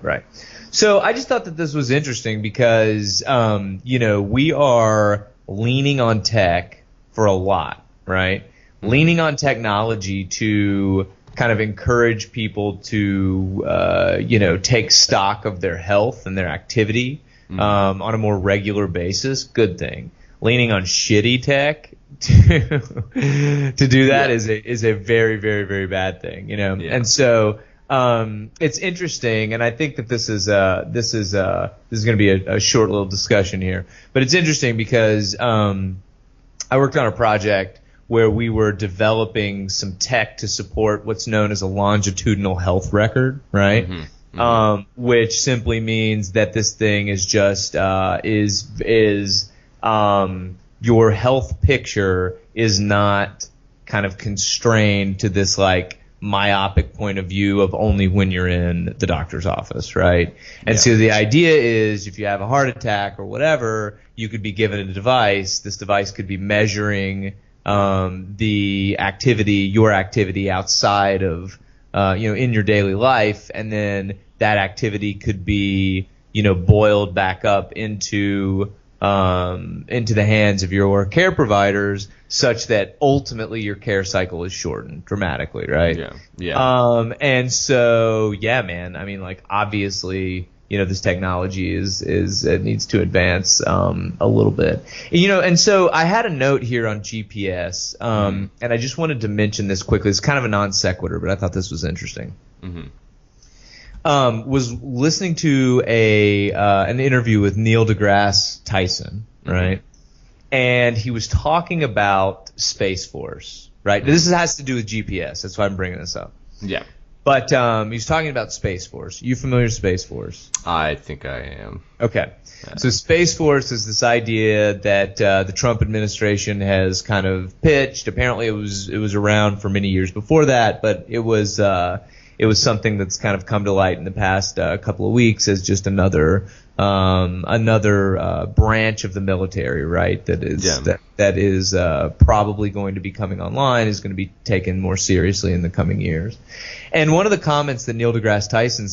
So I just thought that this was interesting because we are leaning on tech for a lot, right? Mm-hmm. Leaning on technology to kind of encourage people to take stock of their health and their activity. Mm-hmm. On a more regular basis, good thing. Leaning on shitty tech to do that is a very, very, very bad thing, Yeah. And so it's interesting, and I think that this is going to be a short little discussion here, but it's interesting because I worked on a project where we were developing some tech to support what's known as a longitudinal health record, right? Mm-hmm. Which simply means that this thing is just your health picture is not kind of constrained to this like myopic point of view of only when you're in the doctor's office, right? And so the idea is if you have a heart attack or whatever, you could be given a device. This device could be measuring your activity outside of in your daily life, and then that activity could be, boiled back up into the hands of your care providers, such that ultimately your care cycle is shortened dramatically, right? Yeah. And so, yeah, man. I mean, like, obviously, this technology it needs to advance a little bit, and so I had a note here on GPS, and I just wanted to mention this quickly. It's kind of a non sequitur, but I thought this was interesting. Mm-hmm. Was listening to an interview with Neil deGrasse Tyson, right? Mm-hmm. And he was talking about Space Force, right? Mm-hmm. This has to do with GPS. That's why I'm bringing this up. Yeah. But he's talking about Space Force. You familiar with Space Force? I think I am. Okay. So Space Force is this idea that the Trump administration has kind of pitched. Apparently it was around for many years before that, but it was something that's kind of come to light in the past couple of weeks as just another branch of the military, right? That is probably going to be coming online, is going to be taken more seriously in the coming years. And one of the comments that Neil deGrasse Tyson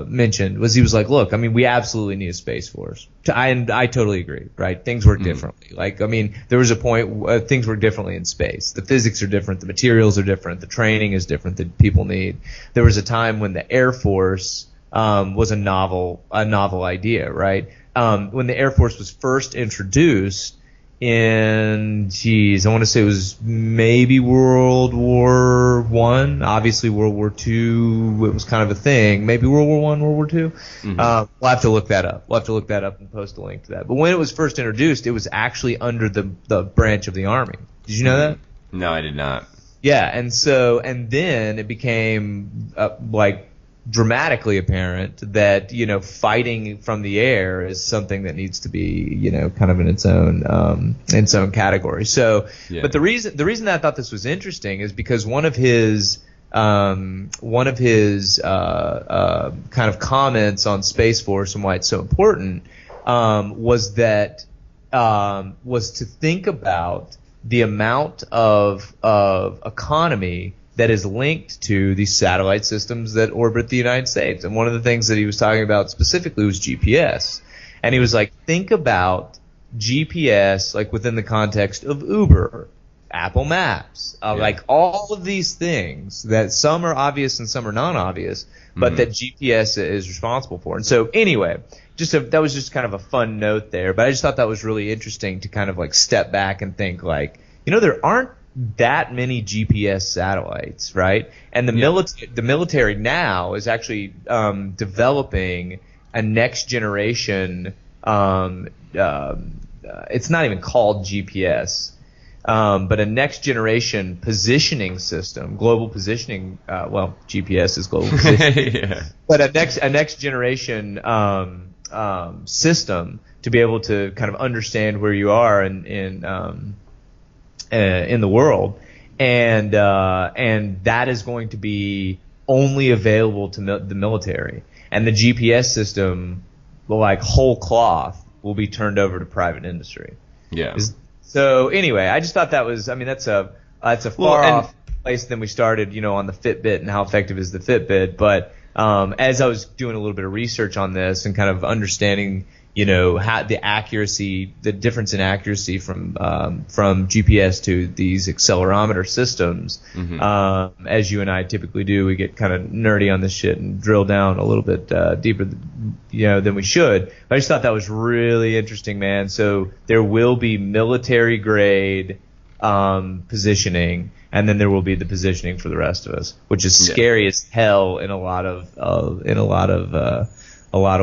mentioned was, he was like, look, I mean, we absolutely need a Space Force. I totally agree, right? Things work differently. Like, I mean, there was a point where things work differently in space. The physics are different, the materials are different, the training is different that people need. There was a time when the Air Force was a novel idea, right? When the Air Force was first introduced, I want to say it was maybe World War One. Obviously, World War Two, it was kind of a thing. Maybe World War One, World War Two. We'll have to look that up. And post a link to that. But when it was first introduced, it was actually under the branch of the Army. Did you know that? No, I did not. Yeah, and then it became dramatically apparent that fighting from the air is something that needs to be kind of in its own category. So, yeah. But the reason that I thought this was interesting is because one of his kind of comments on Space Force and why it's so important was to think about the amount of economy that is linked to these satellite systems that orbit the United States. And one of the things that he was talking about specifically was GPS. And he was like, think about GPS like within the context of Uber, Apple Maps, like all of these things that some are obvious and some are non-obvious, but that GPS is responsible for. And so anyway, that was just kind of a fun note there. But I just thought that was really interesting to kind of like step back and think like, there aren't that many GPS satellites, right? And the military now is actually developing a next generation. It's not even called GPS, but a next generation positioning system, global positioning. GPS is global positioning, but a next generation system to be able to kind of understand where you are in the world, and that is going to be only available to the military, and the GPS system, like whole cloth, will be turned over to private industry. Yeah. So anyway, I just thought that was, that's a far off place than we started, on the Fitbit and how effective is the Fitbit, but as I was doing a little bit of research on this and kind of understanding how the accuracy, the difference in accuracy from GPS to these accelerometer systems, as you and I typically do, we get kind of nerdy on this shit and drill down a little bit deeper, than we should. But I just thought that was really interesting, man. So there will be military grade positioning, and then there will be the positioning for the rest of us, which is scary as hell in a lot of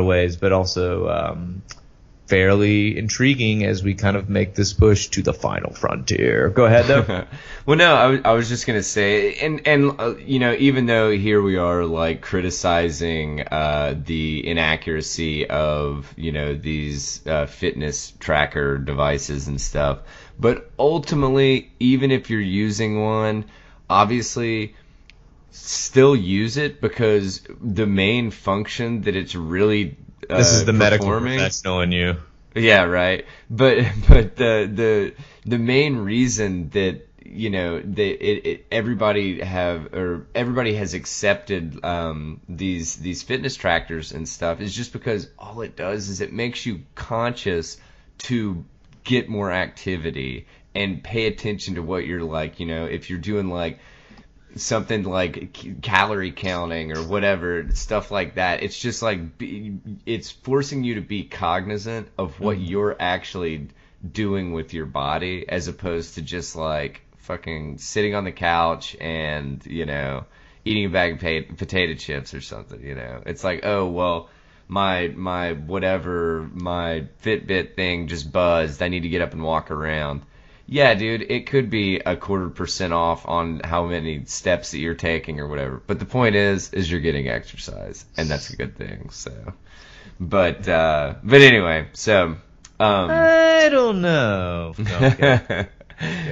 ways, but also fairly intriguing as we kind of make this push to the final frontier. Go ahead, though. Well, no, I was just gonna say, and even though here we are like criticizing the inaccuracy of these fitness tracker devices and stuff, but ultimately, even if you're using one, obviously still use it, because the main function that it's really this is the medical professional in you. Yeah, right. But the main reason that everybody has accepted these fitness trackers and stuff is just because all it does is it makes you conscious to get more activity and pay attention to what you're like. If you're doing like something like calorie counting or whatever, stuff like that, it's just like it's forcing you to be cognizant of what you're actually doing with your body, as opposed to just like fucking sitting on the couch and eating a bag of potato chips or something. It's like, oh well, my Fitbit thing just buzzed, I need to get up and walk around. Yeah, dude, it could be 0.25% off on how many steps that you're taking or whatever. But the point is you're getting exercise, and that's a good thing. So, but anyway, so I don't know. Okay.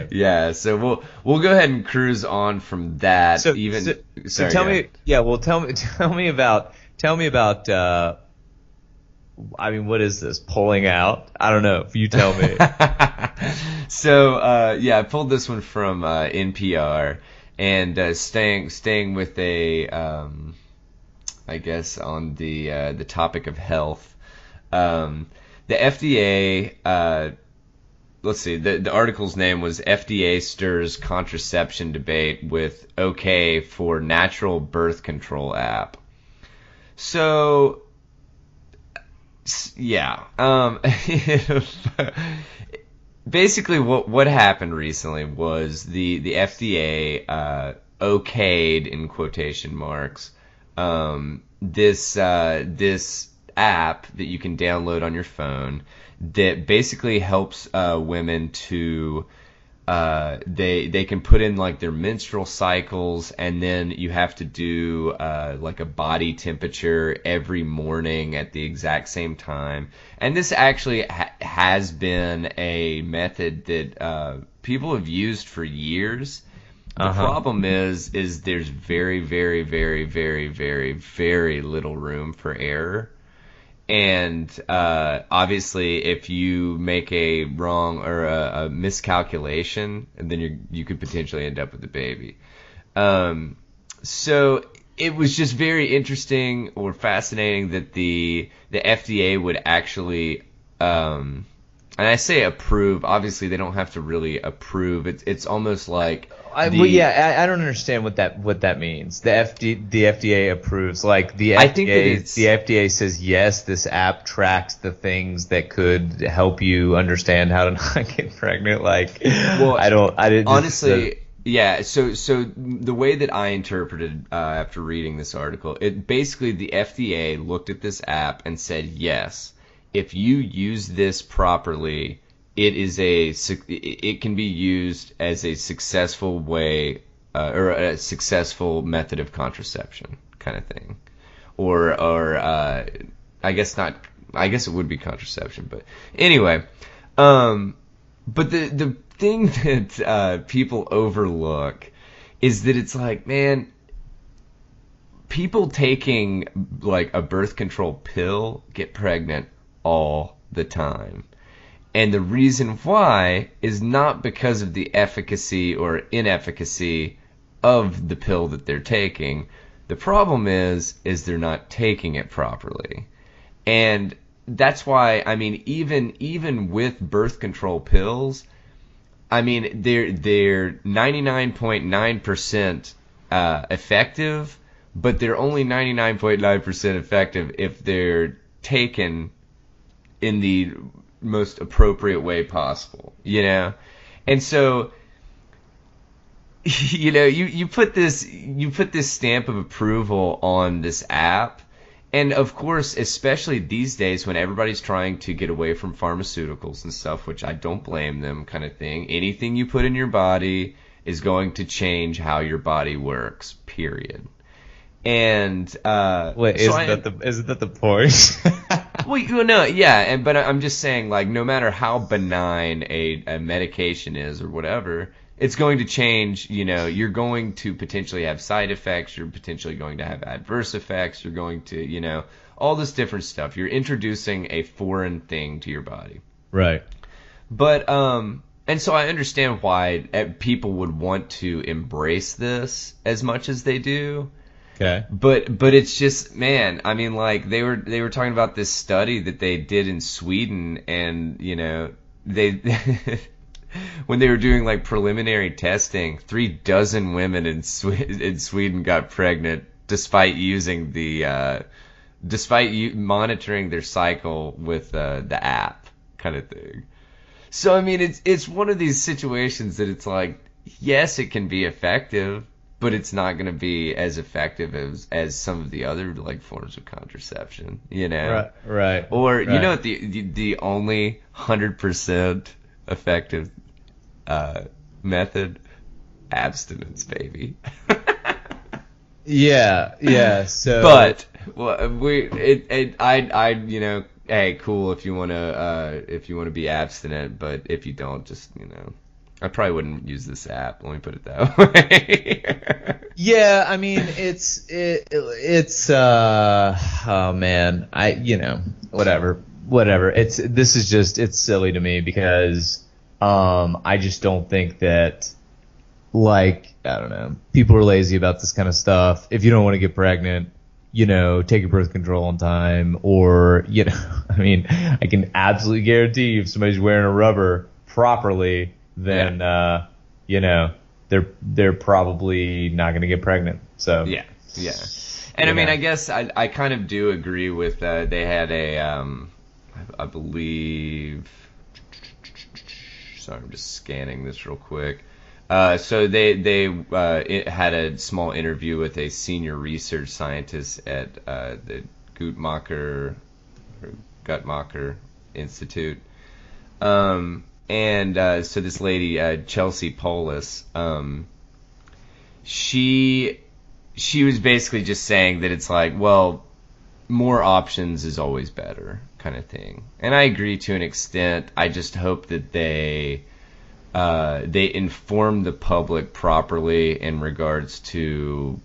Yeah, so we'll go ahead and cruise on from that. So tell me about. What is this? Pulling out? I don't know. You tell me. So, I pulled this one from NPR, and staying with I guess on the topic of health. The FDA. Let's see. The article's name was "FDA Stirs Contraception Debate with OK for Natural Birth Control App." So. Yeah. basically what happened recently was the FDA okayed, in quotation marks, this app that you can download on your phone that basically helps women to they can put in like their menstrual cycles, and then you have to do like a body temperature every morning at the exact same time. And this actually has been a method that people have used for years. The problem is there's very, very, very, very, very, very little room for error. And obviously, if you make a wrong or a miscalculation, then you could potentially end up with a baby. So it was just very interesting or fascinating that the FDA would actually, and I say approve. Obviously, they don't have to really approve. It's almost like I don't understand what that means. The FDA approves, like the FDA says yes, this app tracks the things that could help you understand how to not get pregnant. Like, well, honestly. Yeah, so the way that I interpreted after reading this article, it basically the FDA looked at this app and said, yes, if you use this properly, it can be used as a successful way or a successful method of contraception, kind of thing, or I guess not. I guess it would be contraception, but anyway. But the thing that people overlook is that it's like, man, people taking like a birth control pill get pregnant all the time. And the reason why is not because of the efficacy or inefficacy of the pill that they're taking. The problem is they're not taking it properly. And that's why, I mean, even with birth control pills, I mean, they're 99.9% effective, but they're only 99.9% effective if they're taken in the most appropriate way possible, you know? And so, you know, you put this stamp of approval on this app, and of course, especially these days when everybody's trying to get away from pharmaceuticals and stuff, which I don't blame them, kind of thing. Anything you put in your body is going to change how your body works, period. And wait, isn't that the point? Well, you know, yeah, but I'm just saying, like, no matter how benign a medication is or whatever, it's going to change. You know, you're going to potentially have side effects. You're potentially going to have adverse effects. You're going to, you know, all this different stuff. You're introducing a foreign thing to your body. Right. But and so I understand why people would want to embrace this as much as they do. Okay. But it's just, man, I mean, like they were talking about this study that they did in Sweden, and you know, they when they were doing like preliminary testing, 36 women in Sweden got pregnant despite using monitoring their cycle with the app, kind of thing. So I mean, it's one of these situations that it's like, yes, it can be effective, but it's not going to be as effective as some of the other like forms of contraception, you know? Right. Or you know what the only 100% effective method? Abstinence, baby. Yeah. So, but well, I you know, hey, cool if you wanna be abstinent, but if you don't, just, you know, I probably wouldn't use this app. Let me put it that way. Yeah, I mean, it's oh man, whatever. It's silly to me because I just don't think that, like, I don't know, people are lazy about this kind of stuff. If you don't want to get pregnant, you know, take your birth control on time, or, you know, I mean, I can absolutely guarantee you if somebody's wearing a rubber properly, then you know, they're probably not going to get pregnant. So yeah. And I mean, I guess I kind of do agree with they had a I believe Sorry, I'm just scanning this real quick. So they had a small interview with a senior research scientist at the Guttmacher Institute. So this lady, Chelsea Polis, she was basically just saying that it's like, well, more options is always better, kind of thing. And I agree to an extent. I just hope that they inform the public properly in regards to,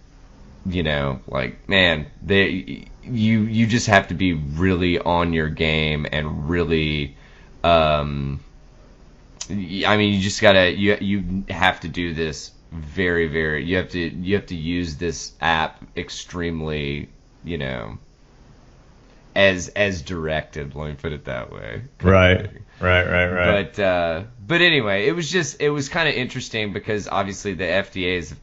like, man, you just have to be really on your game and really, you just gotta, you have to do this very, very, you have to use this app extremely, as directed, let me put it that way. Right. But anyway, it was kind of interesting because obviously the FDA is,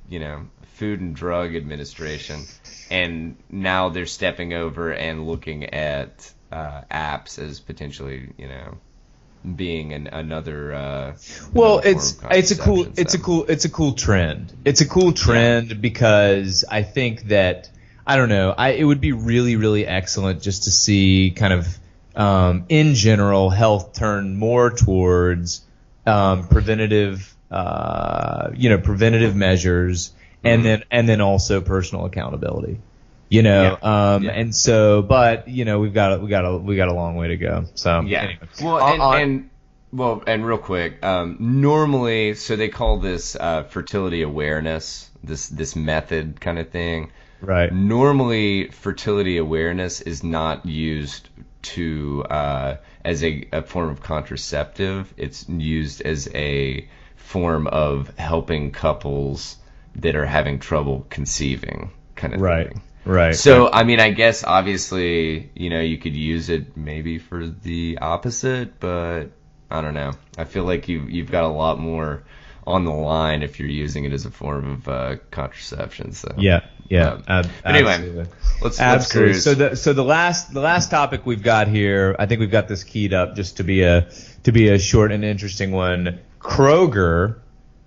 Food and Drug Administration, and now they're stepping over and looking at apps as potentially, being another. Well, another it's a cool trend. It's a cool trend because I think that, I don't know, it would be really, really excellent just to see kind of, in general, health turn more towards preventative measures, and then also personal accountability. And so, but we've got a long way to go. So anyway. Well, and real quick, normally, so they call this fertility awareness, this method kind of thing. Right. Normally, fertility awareness is not used as a form of contraceptive. It's used as a form of helping couples that are having trouble conceiving, kind of thing. Right. So, I mean, I guess obviously, you could use it maybe for the opposite, but I don't know. I feel like you've got a lot more on the line if you're using it as a form of contraception. So yeah. But anyway, let's cruise. So the last topic we've got here, I think we've got this keyed up just to be a short and interesting one. Kroger,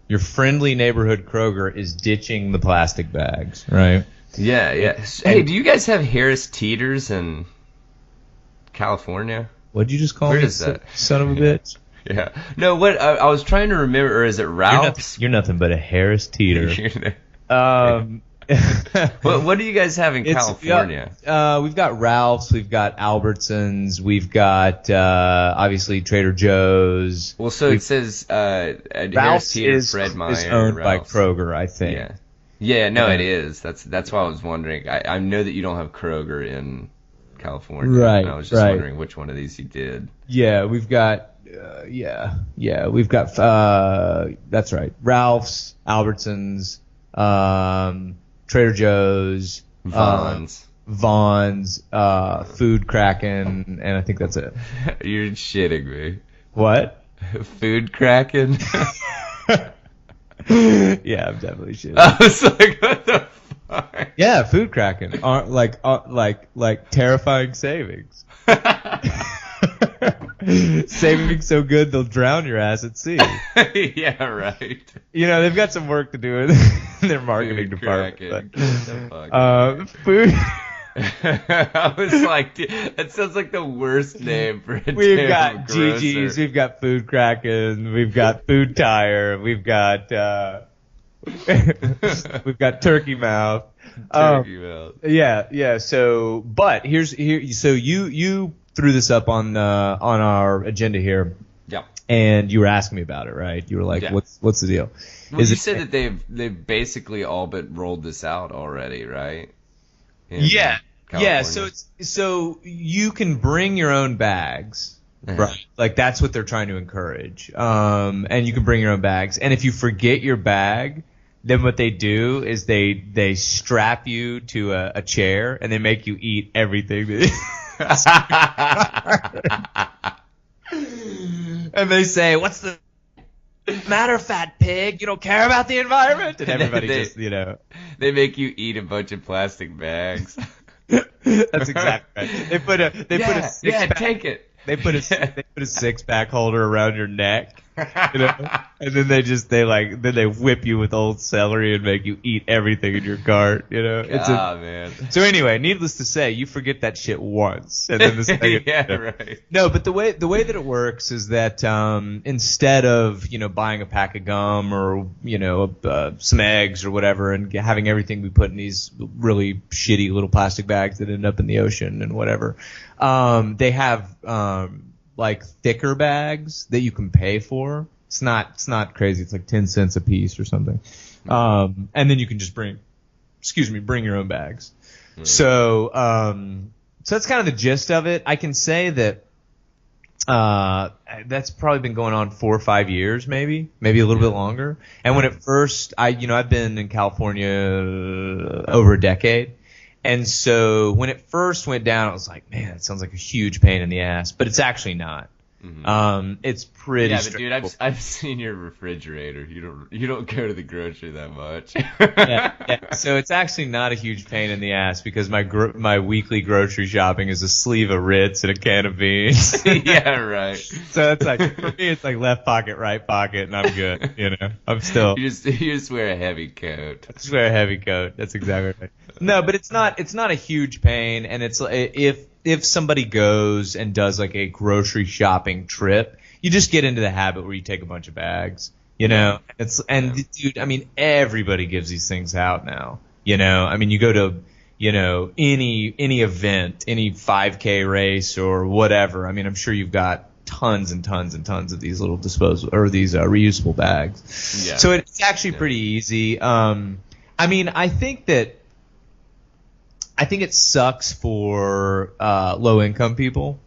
your friendly neighborhood Kroger, is ditching the plastic bags, right? Yeah. Hey, do you guys have Harris Teeters in California? What'd you just call me? Where is that? Son of a bitch. Yeah. No, what I was trying to remember, or is it Ralph's? You're nothing but a Harris Teeter. What do you guys have in California? We've got Ralph's, we've got Albertsons, we've got obviously Trader Joe's. Well, so it says Ralph's Harris Teeter, Fred Meyer, is owned Ralph's by Kroger, I think. Yeah. No, it is. That's why I was wondering. I know that you don't have Kroger in California. Right. And I was just wondering which one of these you did. Yeah, we've got. We've got. That's right. Ralph's, Albertsons, Trader Joe's, Vons, Food Kraken, and I think that's it. You're shitting me. What? Food Kraken? Yeah, I'm definitely shitting. I was like, what the fuck? Yeah, Food Kraken aren't like terrifying savings. Saving so good they'll drown your ass at sea. Yeah, right. They've got some work to do in their marketing department. Food. I was like, dude, that sounds like the worst name for a We've got GG's, we've got Food Kraken, we've got Food Tire, we've got Turkey Mouth. Yeah. So, but so you threw this up on our agenda here. Yeah. And you were asking me about it, right? You were like, what's the deal? Well, you said that they've basically all but rolled this out already, right? Yeah. So you can bring your own bags, right? Like that's what they're trying to encourage. And you can bring your own bags. And if you forget your bag, then what they do is they strap you to a chair and they make you eat everything. And they say, "What's the matter, fat pig? You don't care about the environment?" And everybody they make you eat a bunch of plastic bags. That's exactly right. They put a take it. They put a 6-pack holder around your neck, You know? And then they whip you with old celery and make you eat everything in your cart, you know? Man. So anyway, needless to say, you forget that shit once, and then the second. Yeah, right. No, but the way that it works is that instead of buying a pack of gum or some eggs or whatever, and having everything we put in these really shitty little plastic bags that end up in the ocean and whatever, they have like thicker bags that you can pay for. It's not crazy. It's like 10 cents a piece or something. And then you can just bring your own bags. So that's kind of the gist of it. I can say that that's probably been going on 4 or 5 years, maybe a little bit longer. And when it first, I've been in California over a decade. And so when it first went down, I was like, man, it sounds like a huge pain in the ass, but it's actually not. It's pretty. Yeah, but dude, I've seen your refrigerator. You don't go to the grocery that much. yeah. So it's actually not a huge pain in the ass because my weekly grocery shopping is a sleeve of Ritz and a can of beans. Yeah, right. So it's like, for me, it's like left pocket, right pocket, and I'm good. I'm still. You just wear a heavy coat. I just wear a heavy coat. That's exactly right. No, but it's not a huge pain, and it's if somebody goes and does like a grocery shopping trip, you just get into the habit where you take a bunch of bags, dude, I mean, everybody gives these things out now, I mean, you go to, any event, any 5K race or whatever. I mean, I'm sure you've got tons and tons and tons of these little disposable or these reusable bags. Yeah. So it's actually pretty easy. I mean, I think it sucks for low income people,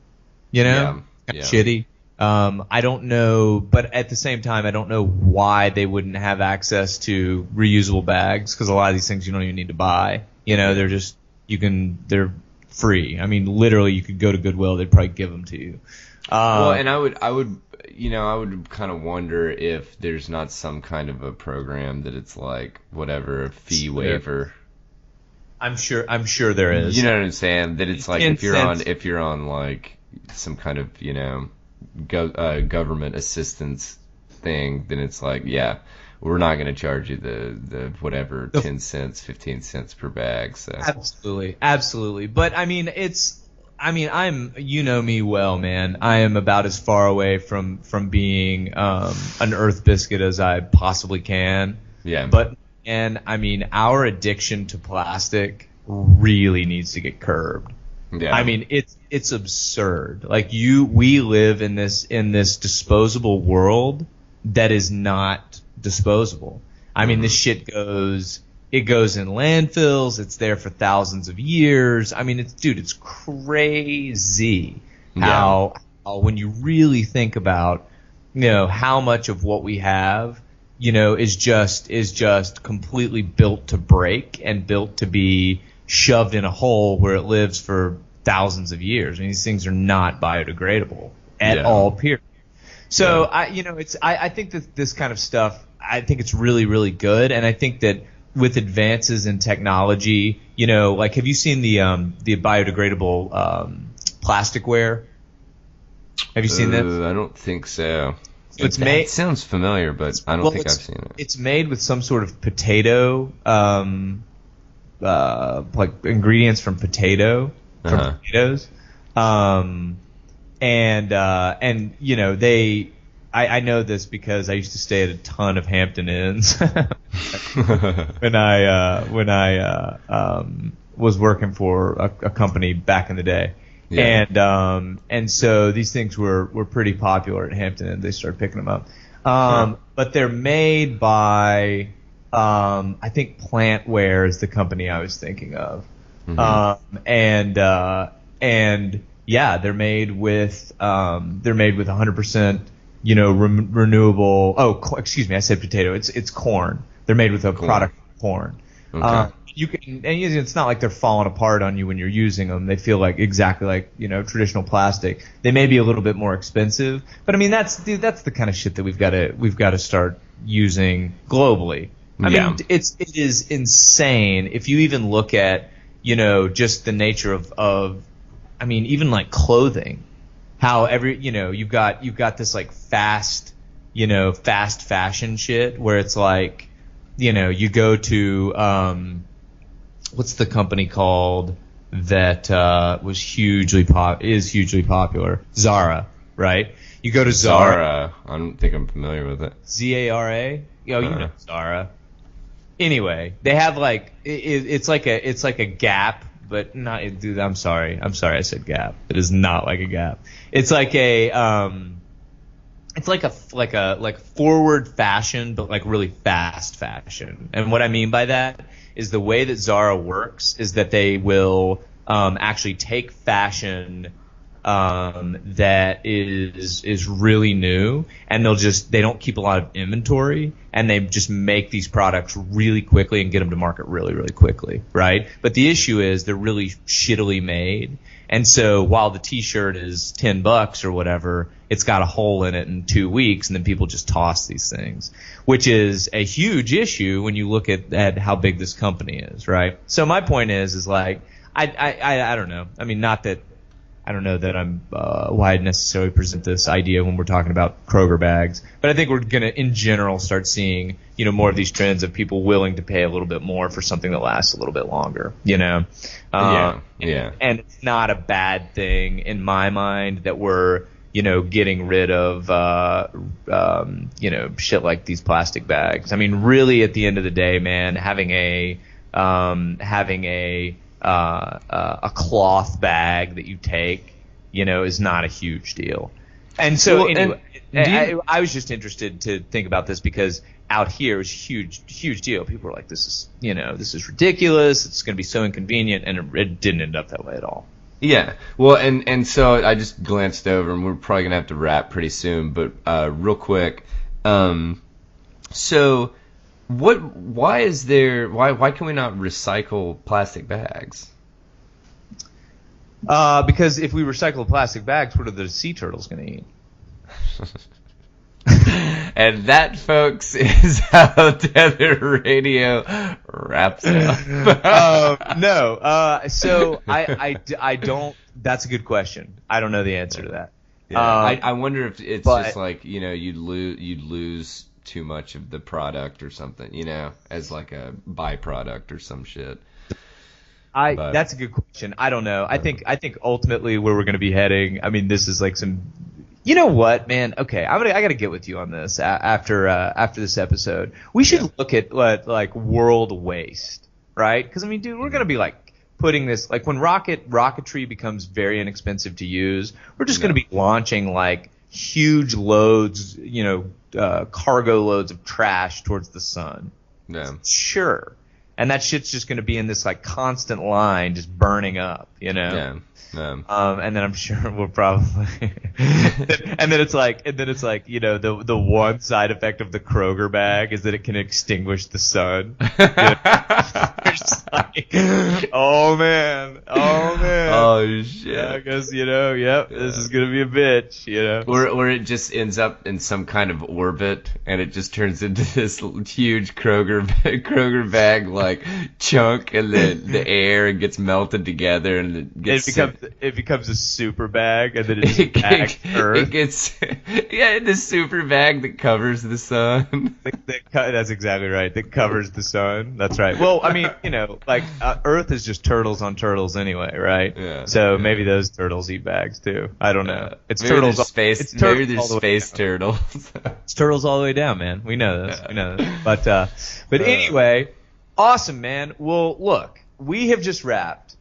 kind of shitty. I don't know, but at the same time, I don't know why they wouldn't have access to reusable bags because a lot of these things you don't even need to buy. They're free. I mean, literally, you could go to Goodwill, they'd probably give them to you. Well, and I would kind of wonder if there's not some kind of a program that it's like whatever, a fee waiver. I'm sure there is. You know what I'm saying? That it's like if you're on like some kind of government assistance thing, then it's like we're not going to charge you the whatever 10 cents, 15 cents per bag. So absolutely. But I mean I'm me well, man. I am about as far away from being an earth biscuit as I possibly can. Yeah. And I mean, our addiction to plastic really needs to get curbed. Yeah. I mean, it's absurd. Like we live in this disposable world that is not disposable. I mean, this shit goes in landfills. It's there for thousands of years. I mean, it's crazy how when you really think about, how much of what we have, is just completely built to break and built to be shoved in a hole where it lives for thousands of years. I mean, these things are not biodegradable at all, period. So I think that this kind of stuff, I think it's really, really good. And I think that with advances in technology, like, have you seen the biodegradable plasticware? Have you seen that? I don't think so. It sounds familiar, but I don't think I've seen it. It's made with some sort of potato, like ingredients from potatoes, I know this because I used to stay at a ton of Hampton Inns when I was working for a company back in the day. Yeah. And so these things were pretty popular at Hampton, and they started picking them up. But they're made by, I think Plantware is the company I was thinking of. Mm-hmm. They're made with 100%, renewable. Oh, excuse me, I said potato. It's corn. They're made with a product of corn. Okay. It's not like they're falling apart on you when you're using them. They feel like exactly like, traditional plastic. They may be a little bit more expensive, but I mean, that's the kind of shit that we've got to start using globally. I mean, it is insane if you even look at, just the nature of I mean, even like clothing, how you've got this like fast fast fashion shit where it's like, you go to what's the company called that is hugely popular? Zara, right? You go to Zara. I don't think I'm familiar with it. Zara? You know Zara. Anyway, they have like it's like a Gap, but not. Dude, I'm sorry I said Gap. It is not like a Gap. It's like a it's like a forward fashion, but like really fast fashion. And what I mean by that is the way that Zara works is that they will actually take fashion that is really new, and they don't keep a lot of inventory, and they just make these products really quickly and get them to market really, really quickly, right? But the issue is they're really shittily made. And so while the t-shirt is $10 or whatever, it's got a hole in it in 2 weeks, and then people just toss these things, which is a huge issue when you look at how big this company is, right? So my point is like, I don't know. I mean, not that I don't know that I'm why I'd necessarily present this idea when we're talking about Kroger bags, but I think we're going to, in general, start seeing, more of these trends of people willing to pay a little bit more for something that lasts a little bit longer, Yeah. And it's not a bad thing in my mind that we're, getting rid of, shit like these plastic bags. I mean, really, at the end of the day, man, having a cloth bag that you take, is not a huge deal. And so I was just interested to think about this because out here it was a huge deal. People were like, this is ridiculous. It's going to be so inconvenient. And it didn't end up that way at all. Yeah. Well, and so I just glanced over, and we're probably going to have to wrap pretty soon. But real quick, so why can we not recycle plastic bags? Because if we recycle plastic bags, what are the sea turtles going to eat? And that, folks, is how Tether Radio wraps up. No. So I don't. That's a good question. I don't know the answer to that. Yeah, I wonder if it's just like, you'd lose too much of the product or something, as like a byproduct or some shit. That's a good question. I don't know. I think ultimately where we're going to be heading. I mean, this is like some. You know what, man? Okay, I got to get with you on this after this episode. We should look at like world waste, right? Because I mean, dude, we're going to be like putting this like when rocketry becomes very inexpensive to use. We're just going to be launching like huge loads, cargo loads of trash towards the sun. Yeah. Sure. And that shit's just going to be in this like constant line, just burning up, Yeah. And then I'm sure we'll probably, and then it's like, the one side effect of the Kroger bag is that it can extinguish the sun. It's like, oh man. Oh shit. Yeah, I guess, this is going to be a bitch, Or it just ends up in some kind of orbit, and it just turns into this huge Kroger bag like chunk in the air and gets melted together, and it becomes a super bag, and then it bags Earth. It gets the super bag that covers the sun. That's exactly right. That covers the sun. That's right. Well, I mean, Earth is just turtles on turtles anyway, right? Yeah. So maybe those turtles eat bags too. I don't know. It's maybe turtles. Maybe there's space turtles. It's turtles all the way down, man. We know this. We know this. But anyway, awesome, man. Well, look, we have just wrapped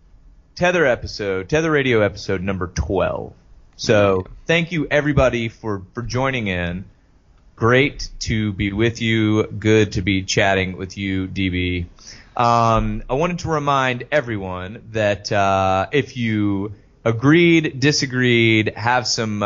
Tether Radio episode number 12. So thank you everybody for joining in. Great to be with you. Good to be chatting with you, DB. I wanted to remind everyone that if you agreed, disagreed, have some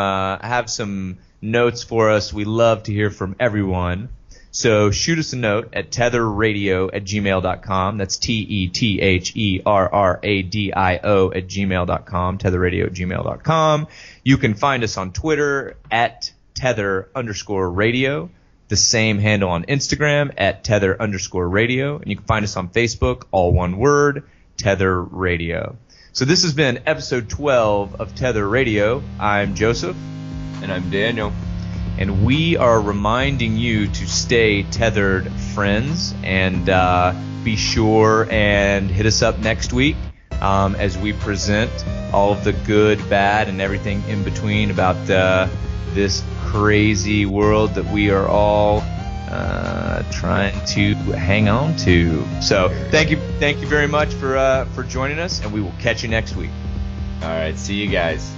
notes for us, we love to hear from everyone. So shoot us a note at tetherradio@gmail.com. That's tetherradio@gmail.com. tetherradio@gmail.com. You can find us on Twitter at tether_radio. The same handle on Instagram at tether_radio. And you can find us on Facebook, all one word, Tether Radio. So this has been episode 12 of Tether Radio. I'm Joseph. And I'm Daniel. And we are reminding you to stay tethered, friends, and be sure and hit us up next week as we present all of the good, bad, and everything in between about this crazy world that we are all trying to hang on to. So thank you very much for joining us, and we will catch you next week. All right, see you guys.